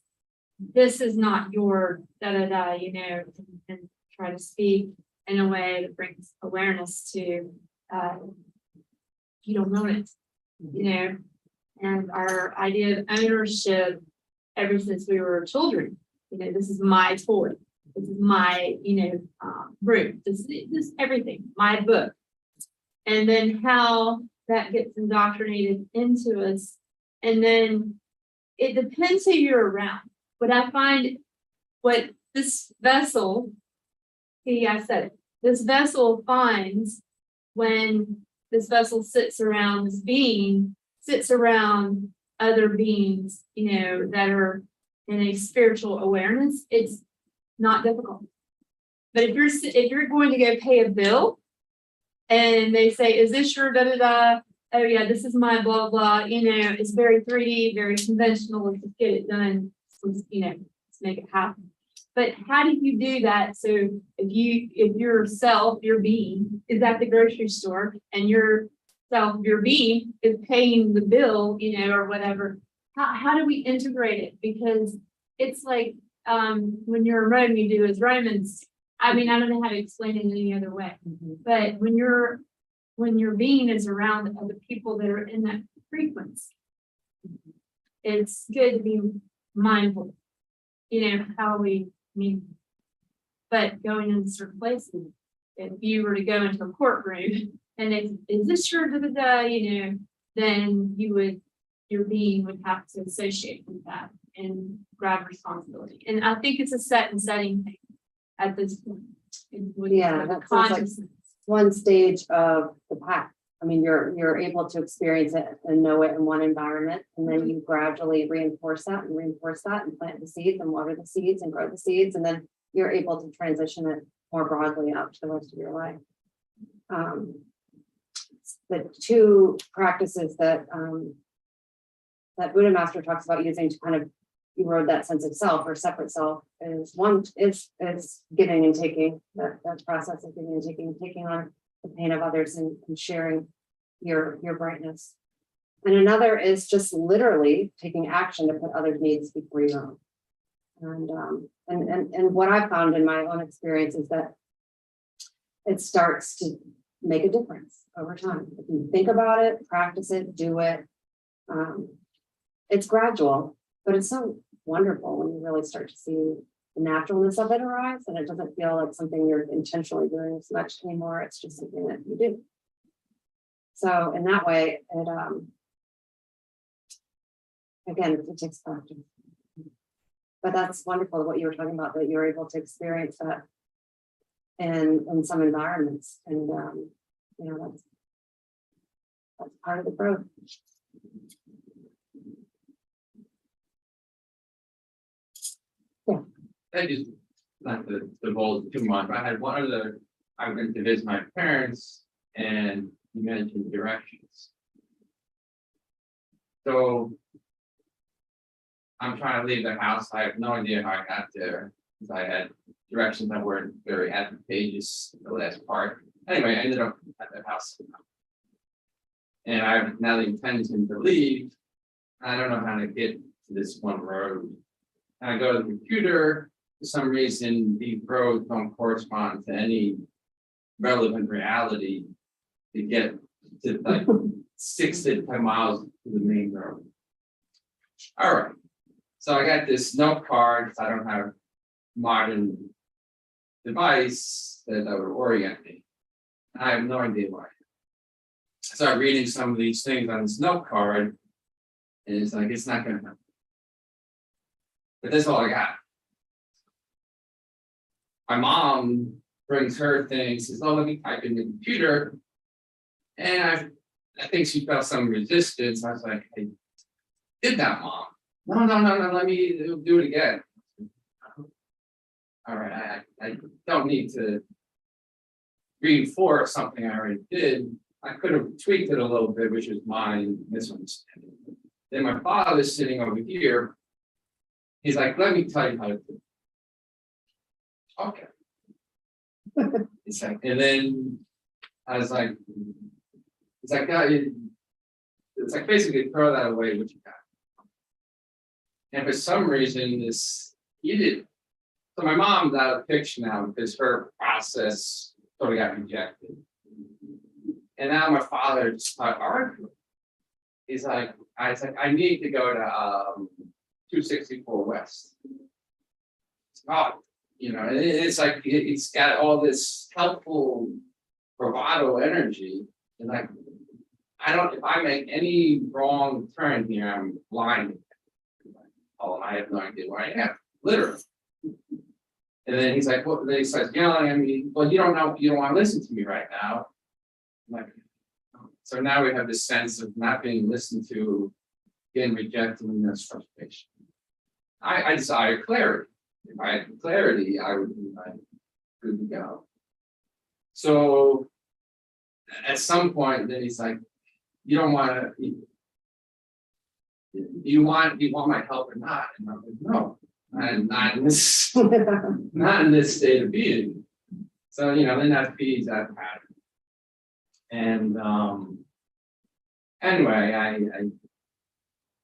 This is not your you know, and try to speak in a way that brings awareness to you don't know it, you know, and our idea of ownership ever since we were children, you know, this is my toy. This is my, you know, room. This everything, my book. And then how that gets indoctrinated into us. And then it depends who you're around. But I find what this vessel, see, I said it, this vessel finds when this vessel sits around this being, sits around other beings, you know, that are in a spiritual awareness, it's not difficult. But if you're going to go pay a bill and they say, is this your da-da-da? Oh yeah, this is my blah, blah, you know, it's very 3D, very conventional, let's just get it done. Let's, you know, let's make it happen. But how do you do that? So if yourself, your being is at the grocery store and your being is paying the bill, you know, or whatever, how do we integrate it? Because it's like when you're in Rome, you do as Romans. I mean, I don't know how to explain it in any other way. But when your being is around other people that are in that frequency, it's good to be mindful, you know, how we mean. But going into certain places, if you were to go into a courtroom and is this your da-da-da, you know, then your being would have to associate with that and grab responsibility. And I think it's a setting thing at this point. Yeah, that sounds like one stage of the path. I mean, you're able to experience it and know it in one environment, and then you gradually reinforce that and plant the seeds and water the seeds and grow the seeds, and then you're able to transition it more broadly out to the rest of your life. The two practices that Buddha Master talks about using to kind of erode that sense of self or separate self is one is giving and taking, that process of giving and taking on the pain of others and sharing your brightness. And another is just literally taking action to put others' needs before your own. And what I've found in my own experience is that it starts to make a difference over time. If you think about it, practice it, do it. It's gradual, but it's so wonderful when you really start to see the naturalness of it arise, and it doesn't feel like something you're intentionally doing as much anymore. It's just something that you do. So in that way, it again, it takes practice. But that's wonderful what you were talking about, that you're able to experience that in some environments, and you know, that's part of the growth. I just, not to divulge too much, but I had I went to visit my parents and you mentioned directions. So I'm trying to leave the house. I have no idea how I got there because I had directions that weren't very advantageous in the last part. Anyway, I ended up at the house. And I have now the intention to leave. I don't know how to get to this one road. And I go to the computer. For some reason, these roads don't correspond to any relevant reality to get to like 6 to 10 miles to the main road. All right. So I got this note card. I don't have a modern device that would orient me. I have no idea why. I started reading some of these things on this note card, and it's like, it's not going to happen. But that's all I got. My mom brings her things, says, oh, let me type in the computer. And I think she felt some resistance. I was like, hey, did that, Mom. No, let me do it again. All right, I don't need to reinforce something I already did. I could have tweaked it a little bit, which is my misunderstanding. Then my father's sitting over here. He's like, let me tell you how to do it. Okay. It's like, and then I was like, it's like, it's like basically throw that away, what you got. And for some reason, he did. So my mom's out of the picture now because her process sort of got rejected. And now my father just started arguing. He's like, I need to go to 264 West. Oh, you know, and it's like it's got all this helpful bravado energy. And like, if I make any wrong turn here, I'm blind. Oh, I have no idea where I am, literally. And then he's like, well, then he starts yelling at me, well, you don't want to listen to me right now. I'm like, so now we have this sense of not being listened to, getting rejected, and that's frustration. I desire clarity. If I had clarity, I would be like, good to go. So at some point, then he's like, you don't want to, you want my help or not? And I'm like, no, not in this, not in this state of being. So, you know, then that feeds that pattern. And anyway, I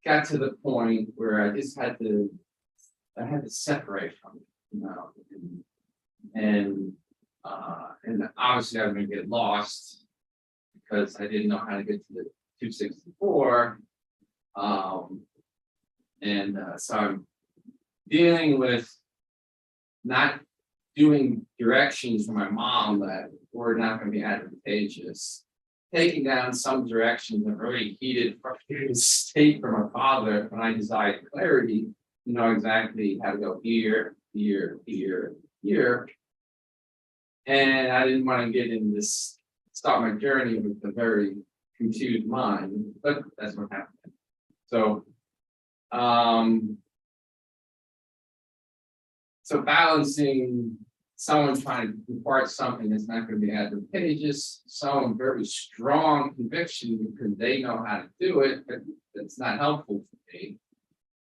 got to the point where I just had to separate from it, you know, and obviously I was going to get lost because I didn't know how to get to the 264. So I'm dealing with not doing directions for my mom that were not going to be advantageous, taking down some directions in a very heated, frustrated state for my father when I desired clarity, to know exactly how to go here, here, here, here. And I didn't want to get in this, start my journey with a very confused mind, but that's what happened. So, so balancing someone trying to impart something that's not going to be advantageous, someone very strong conviction because they know how to do it, but that's not helpful for me.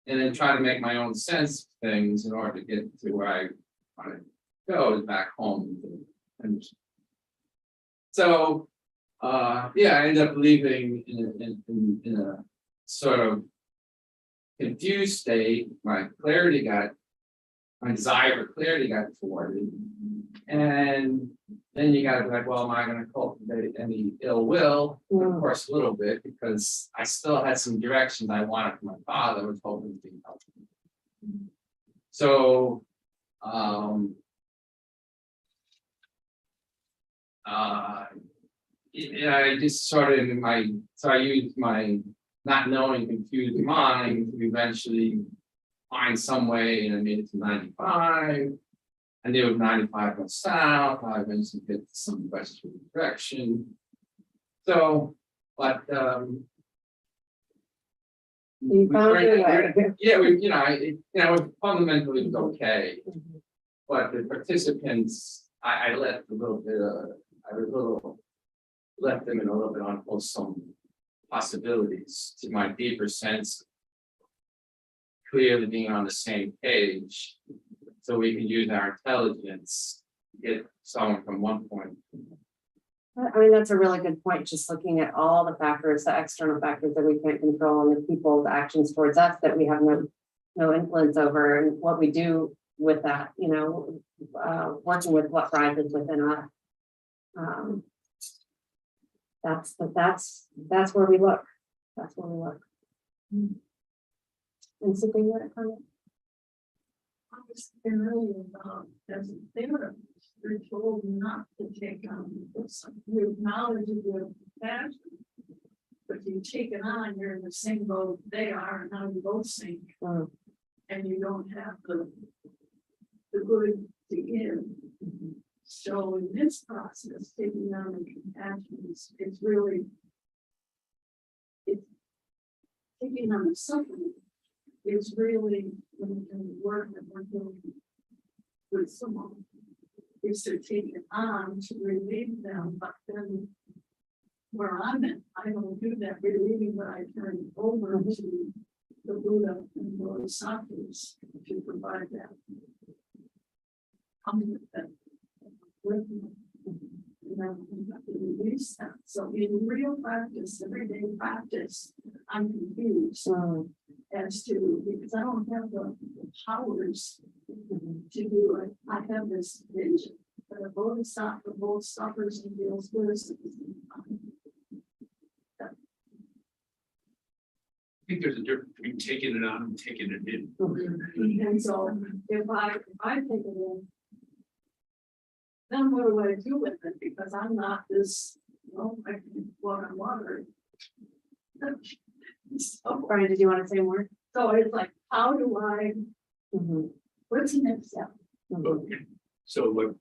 And then try to make my own sense of things in order to get to where I want to go, is back home. And so, yeah, I ended up leaving in a sort of confused state. My desire for clarity got thwarted. And then you got to be like, well, am I going to cultivate any ill will? Of course, a little bit, because I still had some directions I wanted from my father, I was hoping to be helpful. So, I just sort of so I used my not knowing, confused mind to eventually find some way, and I made it to 95. I knew if 95 went south, I eventually get to some western direction. So, but You found your way. yeah, it fundamentally was okay. But the participants, I left a little bit. Left them in a little bit on some possibilities to my deeper sense, clearly being on the same page, so we can use our intelligence to get someone from one point. I mean, that's a really good point, just looking at all the factors, the external factors that we can't control, and the people's actions towards us that we have no influence over, and what we do with that, you know, working with what rises within us. That's where we look. That's where we look. And so you want to comment? I was earlier about as a therapist, they're told not to take on this. You acknowledge your passion, but you take it on, you're in the same boat they are, and now you both sink. And you don't have the good to give. So in this process, taking on the compassion, it's really, taking on the suffering is really when the work that we're doing with someone. Is to take it on to relieve them, but then where I'm at, I don't do that relieving, but I turn it over to the Buddha and Bodhisattvas to provide that. Come with that. With me. And then we have to release that. So in real practice, everyday practice, I'm confused as to, because I don't have the powers to do it. I have this vision, but a bodhisattva both suffers and feels wisdom. I think there's a difference between taking it on and taking it in. And so if I take it in, then what do I do with it? Because I'm not this, I can walk on water. So, Brian, did you want to say more? so it's like, how do I, what's the next step? So what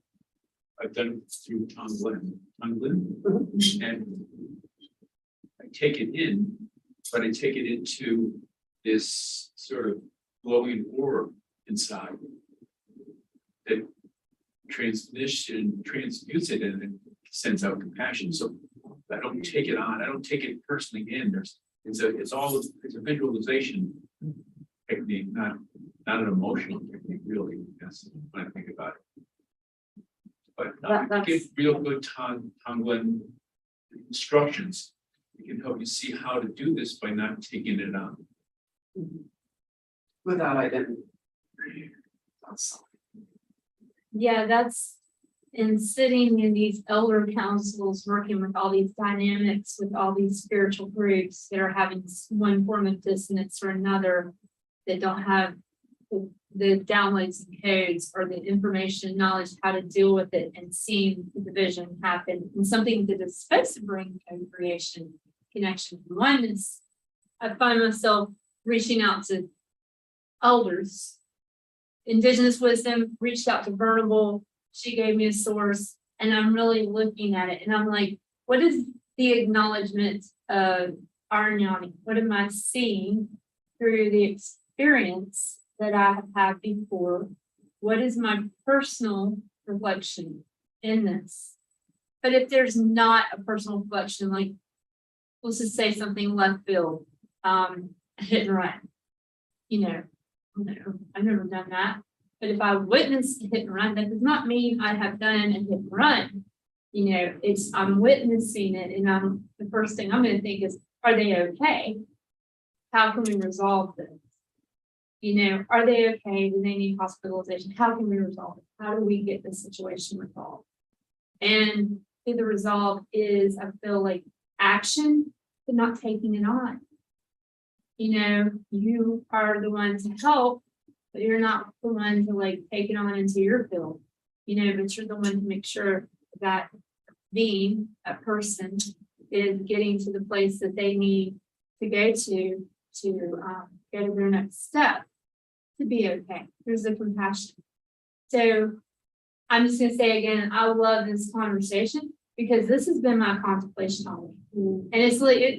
I've done through Tonglin, and I take it in, but I take it into this sort of glowing orb inside that transmutes it and it sends out compassion. So I don't take it on, I don't take it personally in. It's a visualization technique, not an emotional technique, really. That's when I think about it. But I give real good Tonglin instructions. It can help you see how to do this by not taking it on. Without identity. Yeah, that's in sitting in these elder councils, working with all these dynamics, with all these spiritual groups that are having one form of dissonance or another, that don't have the downloads and codes or the information, knowledge, how to deal with it, and seeing the division happen, and something that is supposed to bring co-creation, connection, and oneness. I find myself reaching out to elders. Indigenous wisdom reached out to Venerable. She gave me a source, and I'm really looking at it, and I'm like, what is the acknowledgement of Arnyani? What am I seeing through the experience that I have had before? What is my personal reflection in this? But if there's not a personal reflection, like, let's just say something left field, hit and run, I've never done that. But if I witnessed a hit and run, that does not mean I have done a hit and run. I'm witnessing it, and the first thing I'm going to think is, are they okay? How can we resolve this? Are they okay? Do they need hospitalization? How can we resolve it? How do we get this situation resolved? And the resolve is, I feel like, action, but not taking it on. You are the one to help, but you're not the one to take it on into your field, but you're the one to make sure that being, a person, is getting to the place that they need to go to go to their next step, to be okay. There's the compassion. So I'm just going to say again, I love this conversation because this has been my contemplation on it. And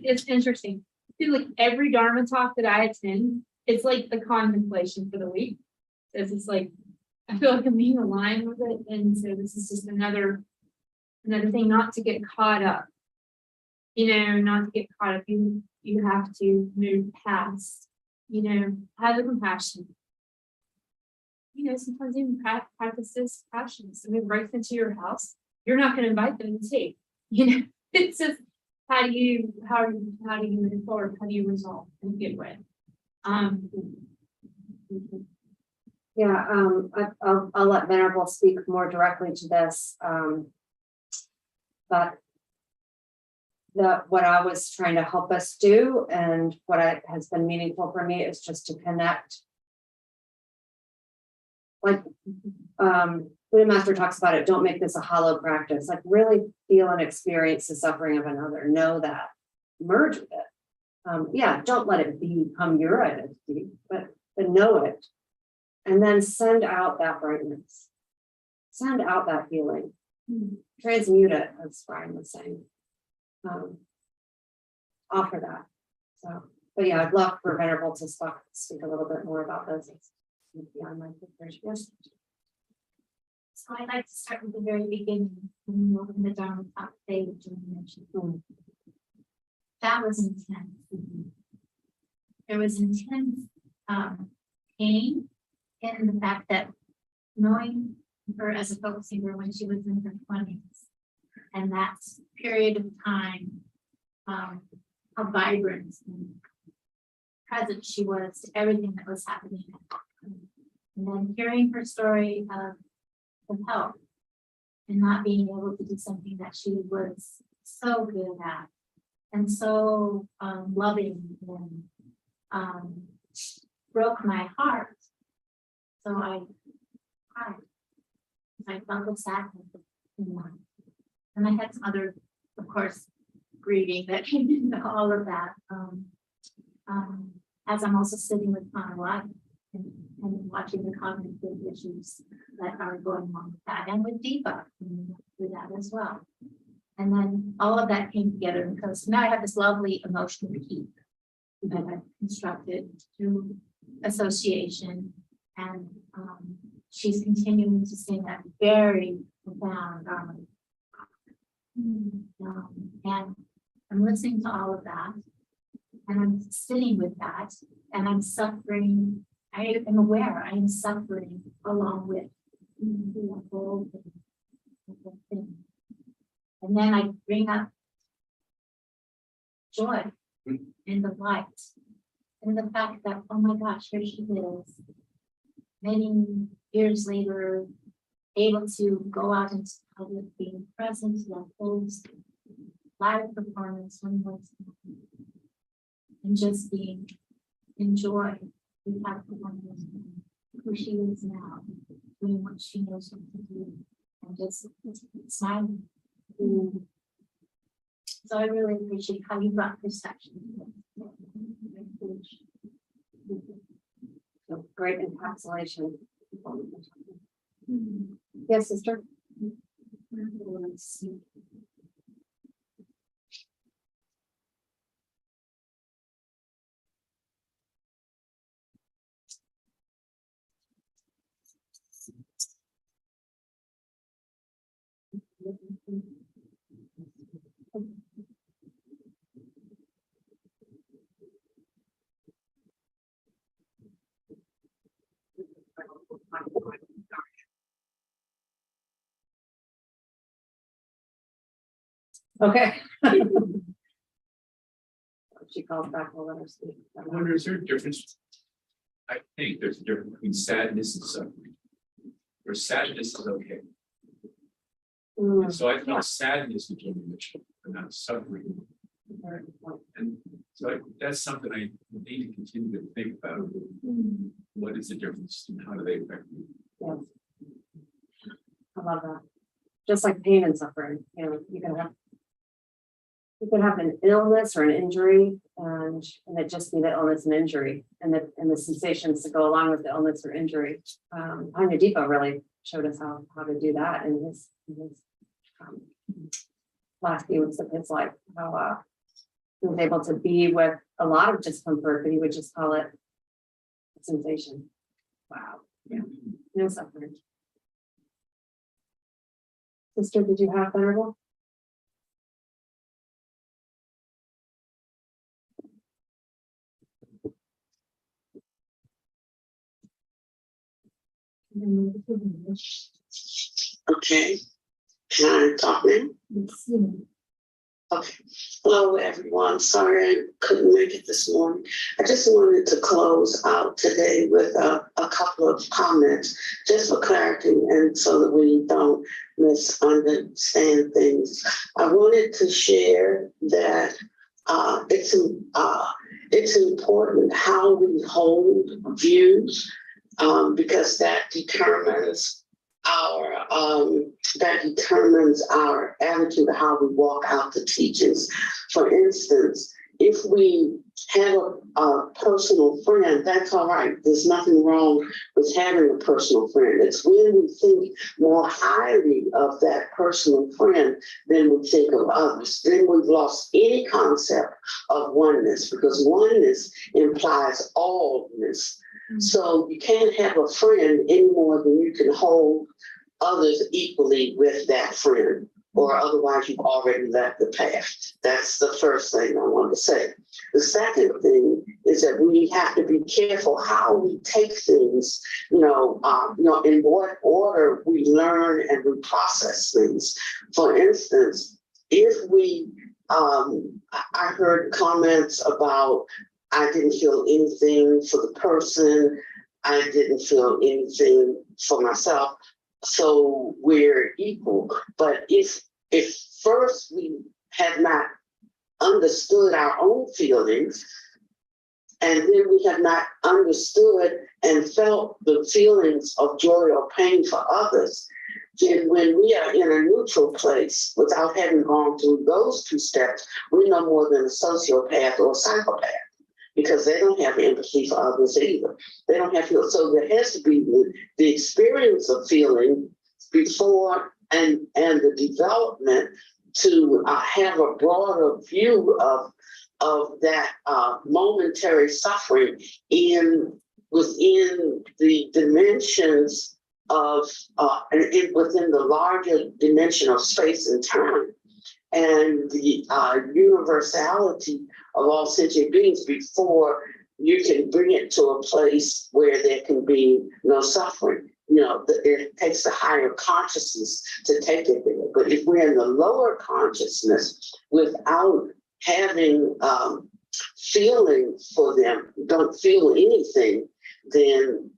it's interesting. I feel like every Dharma talk that I attend, it's like the contemplation for the week. So it's like, I feel like I'm being aligned with it. And so this is just another thing, not to get caught up. Not to get caught up. You have to move past, have the compassion. Sometimes even practice this passion. Somebody breaks into your house, you're not going to invite them to tea. It's just, how do you move forward? How do you resolve and get rid? I'll let Venerable speak more directly to this. But what I was trying to help us do, and what has been meaningful for me, is just to connect. Buddha Master talks about it, don't make this a hollow practice. Really feel and experience the suffering of another. Know that. Merge with it. Don't let it become your identity, but know it. And then send out that brightness. Send out that healing. Transmute it, as Brian was saying. Offer that. So But yeah, I'd love for Venerable to speak a little bit more about this. Beyond my preparation. Yes. So I'd like to start with the very beginning, when you open the Dharma top page and you mentioned. That was intense. There was intense pain in the fact that knowing her as a folk singer when she was in her 20s, and that period of time, how vibrant and present she was to everything that was happening at that time. And then hearing her story of health and not being able to do something that she was so good at and so loving and broke my heart. So I cried. I felt the sadness in that. And I had some other, of course, grieving that came into all of that. As I'm also sitting with Panawati and watching the cognitive issues that are going on with that, and with Deepa with that as well. And then all of that came together because now I have this lovely emotional keep that I've constructed through association, and she's continuing to sing that very profound and I'm listening to all of that, and I'm sitting with that, and I'm suffering. I am aware I am suffering along with the whole thing. And then I bring up joy in the light, and the fact that, oh my gosh, here she is, many years later, able to go out into public, being present, that host live performance, and just being in joy with that performance, who she is now, doing what she knows what to do, and just smiling. So I really appreciate how you brought perception. So great encapsulation. Yes, sister. Okay. She calls back, we'll let her speak. I wonder, is there a difference? I think there's a difference between sadness and suffering. Where sadness is okay. And so I felt sadness became enriching, but not suffering. And so that's something I need to continue to think about. What is the difference and how do they affect me? Yes. I love that. Just like pain and suffering, you know, you can have an illness or an injury, and it just be the illness and injury, and the sensations that go along with the illness or injury. Anya Deepa really showed us how to do that in his last few weeks of his life. How he was able to be with a lot of discomfort, but he would just call it a sensation. Wow. Yeah. No suffering. Sister, did you have Venerable? Okay, can I talk now? Okay, hello everyone. Sorry I couldn't make it this morning. I just wanted to close out today with a couple of comments, just for clarity and so that we don't misunderstand things. I wanted to share that it's important how we hold views, because that determines our attitude, how we walk out the teachings. For instance, if we have a personal friend, that's all right. There's nothing wrong with having a personal friend. It's when we think more highly of that personal friend than we think of others. Then we've lost any concept of oneness, because oneness implies allness. So you can't have a friend any more than you can hold others equally with that friend, or otherwise you've already left the path. That's the first thing I want to say. The second thing is that we have to be careful how we take things, in what order we learn and we process things. For instance, if we, I heard comments about, I didn't feel anything for the person, I didn't feel anything for myself, so we're equal. But if first we have not understood our own feelings, and then we have not understood and felt the feelings of joy or pain for others, then when we are in a neutral place without having gone through those two steps, we're no more than a sociopath or a psychopath, because they don't have empathy for others either. They don't have feel. So there has to be the experience of feeling before and the development to have a broader view of that momentary suffering within the dimensions of within the larger dimension of space and time, and the universality of all sentient beings before you can bring it to a place where there can be no suffering. It takes a higher consciousness to take it there. But if we're in the lower consciousness without having feeling for them, don't feel anything, then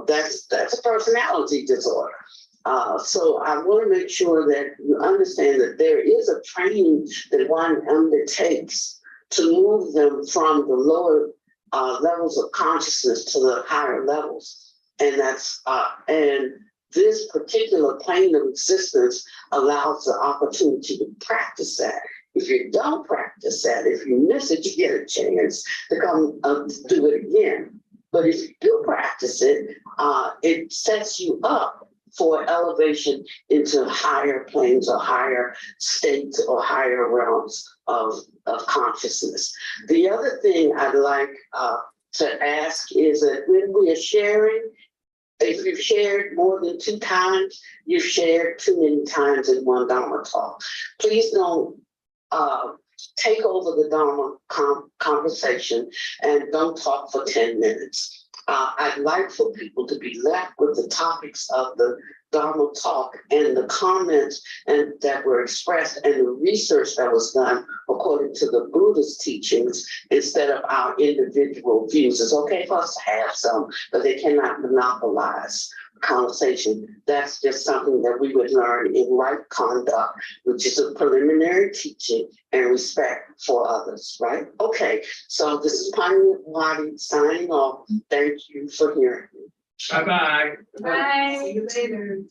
that's a personality disorder. So I want to make sure that you understand that there is a training that one undertakes to move them from the lower levels of consciousness to the higher levels. And that's and this particular plane of existence allows the opportunity to practice that. If you don't practice that, if you miss it, you get a chance to come do it again. But if you do practice it, it sets you up for elevation into higher planes or higher states or higher realms of consciousness. The other thing I'd like to ask is that when we are sharing, if you've shared more than 2 times, you've shared too many times in one Dhamma talk. Please don't take over the Dhamma conversation and don't talk for 10 minutes. I'd like for people to be left with the topics of the Dhamma talk and the comments that were expressed and the research that was done according to the Buddha's teachings instead of our individual views. It's okay for us to have some, but they cannot monopolize conversation. That's just something that we would learn in right conduct, which is a preliminary teaching and respect for others, right? Okay, so this is Pani Wadi signing off. Thank you for hearing me. Bye-bye. Bye. See you later.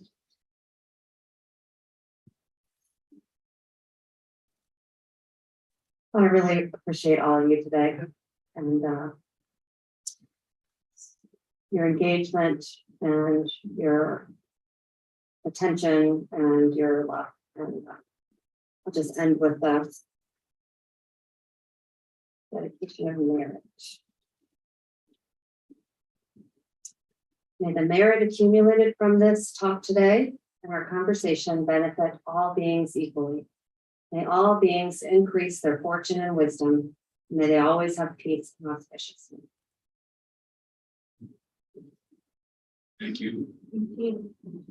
I really appreciate all of you today and your engagement and your attention and your love. And I'll just end with the dedication of merit. May the merit accumulated from this talk today and our conversation benefit all beings equally. May all beings increase their fortune and wisdom. May they always have peace and auspiciousness. Thank you. Thank you.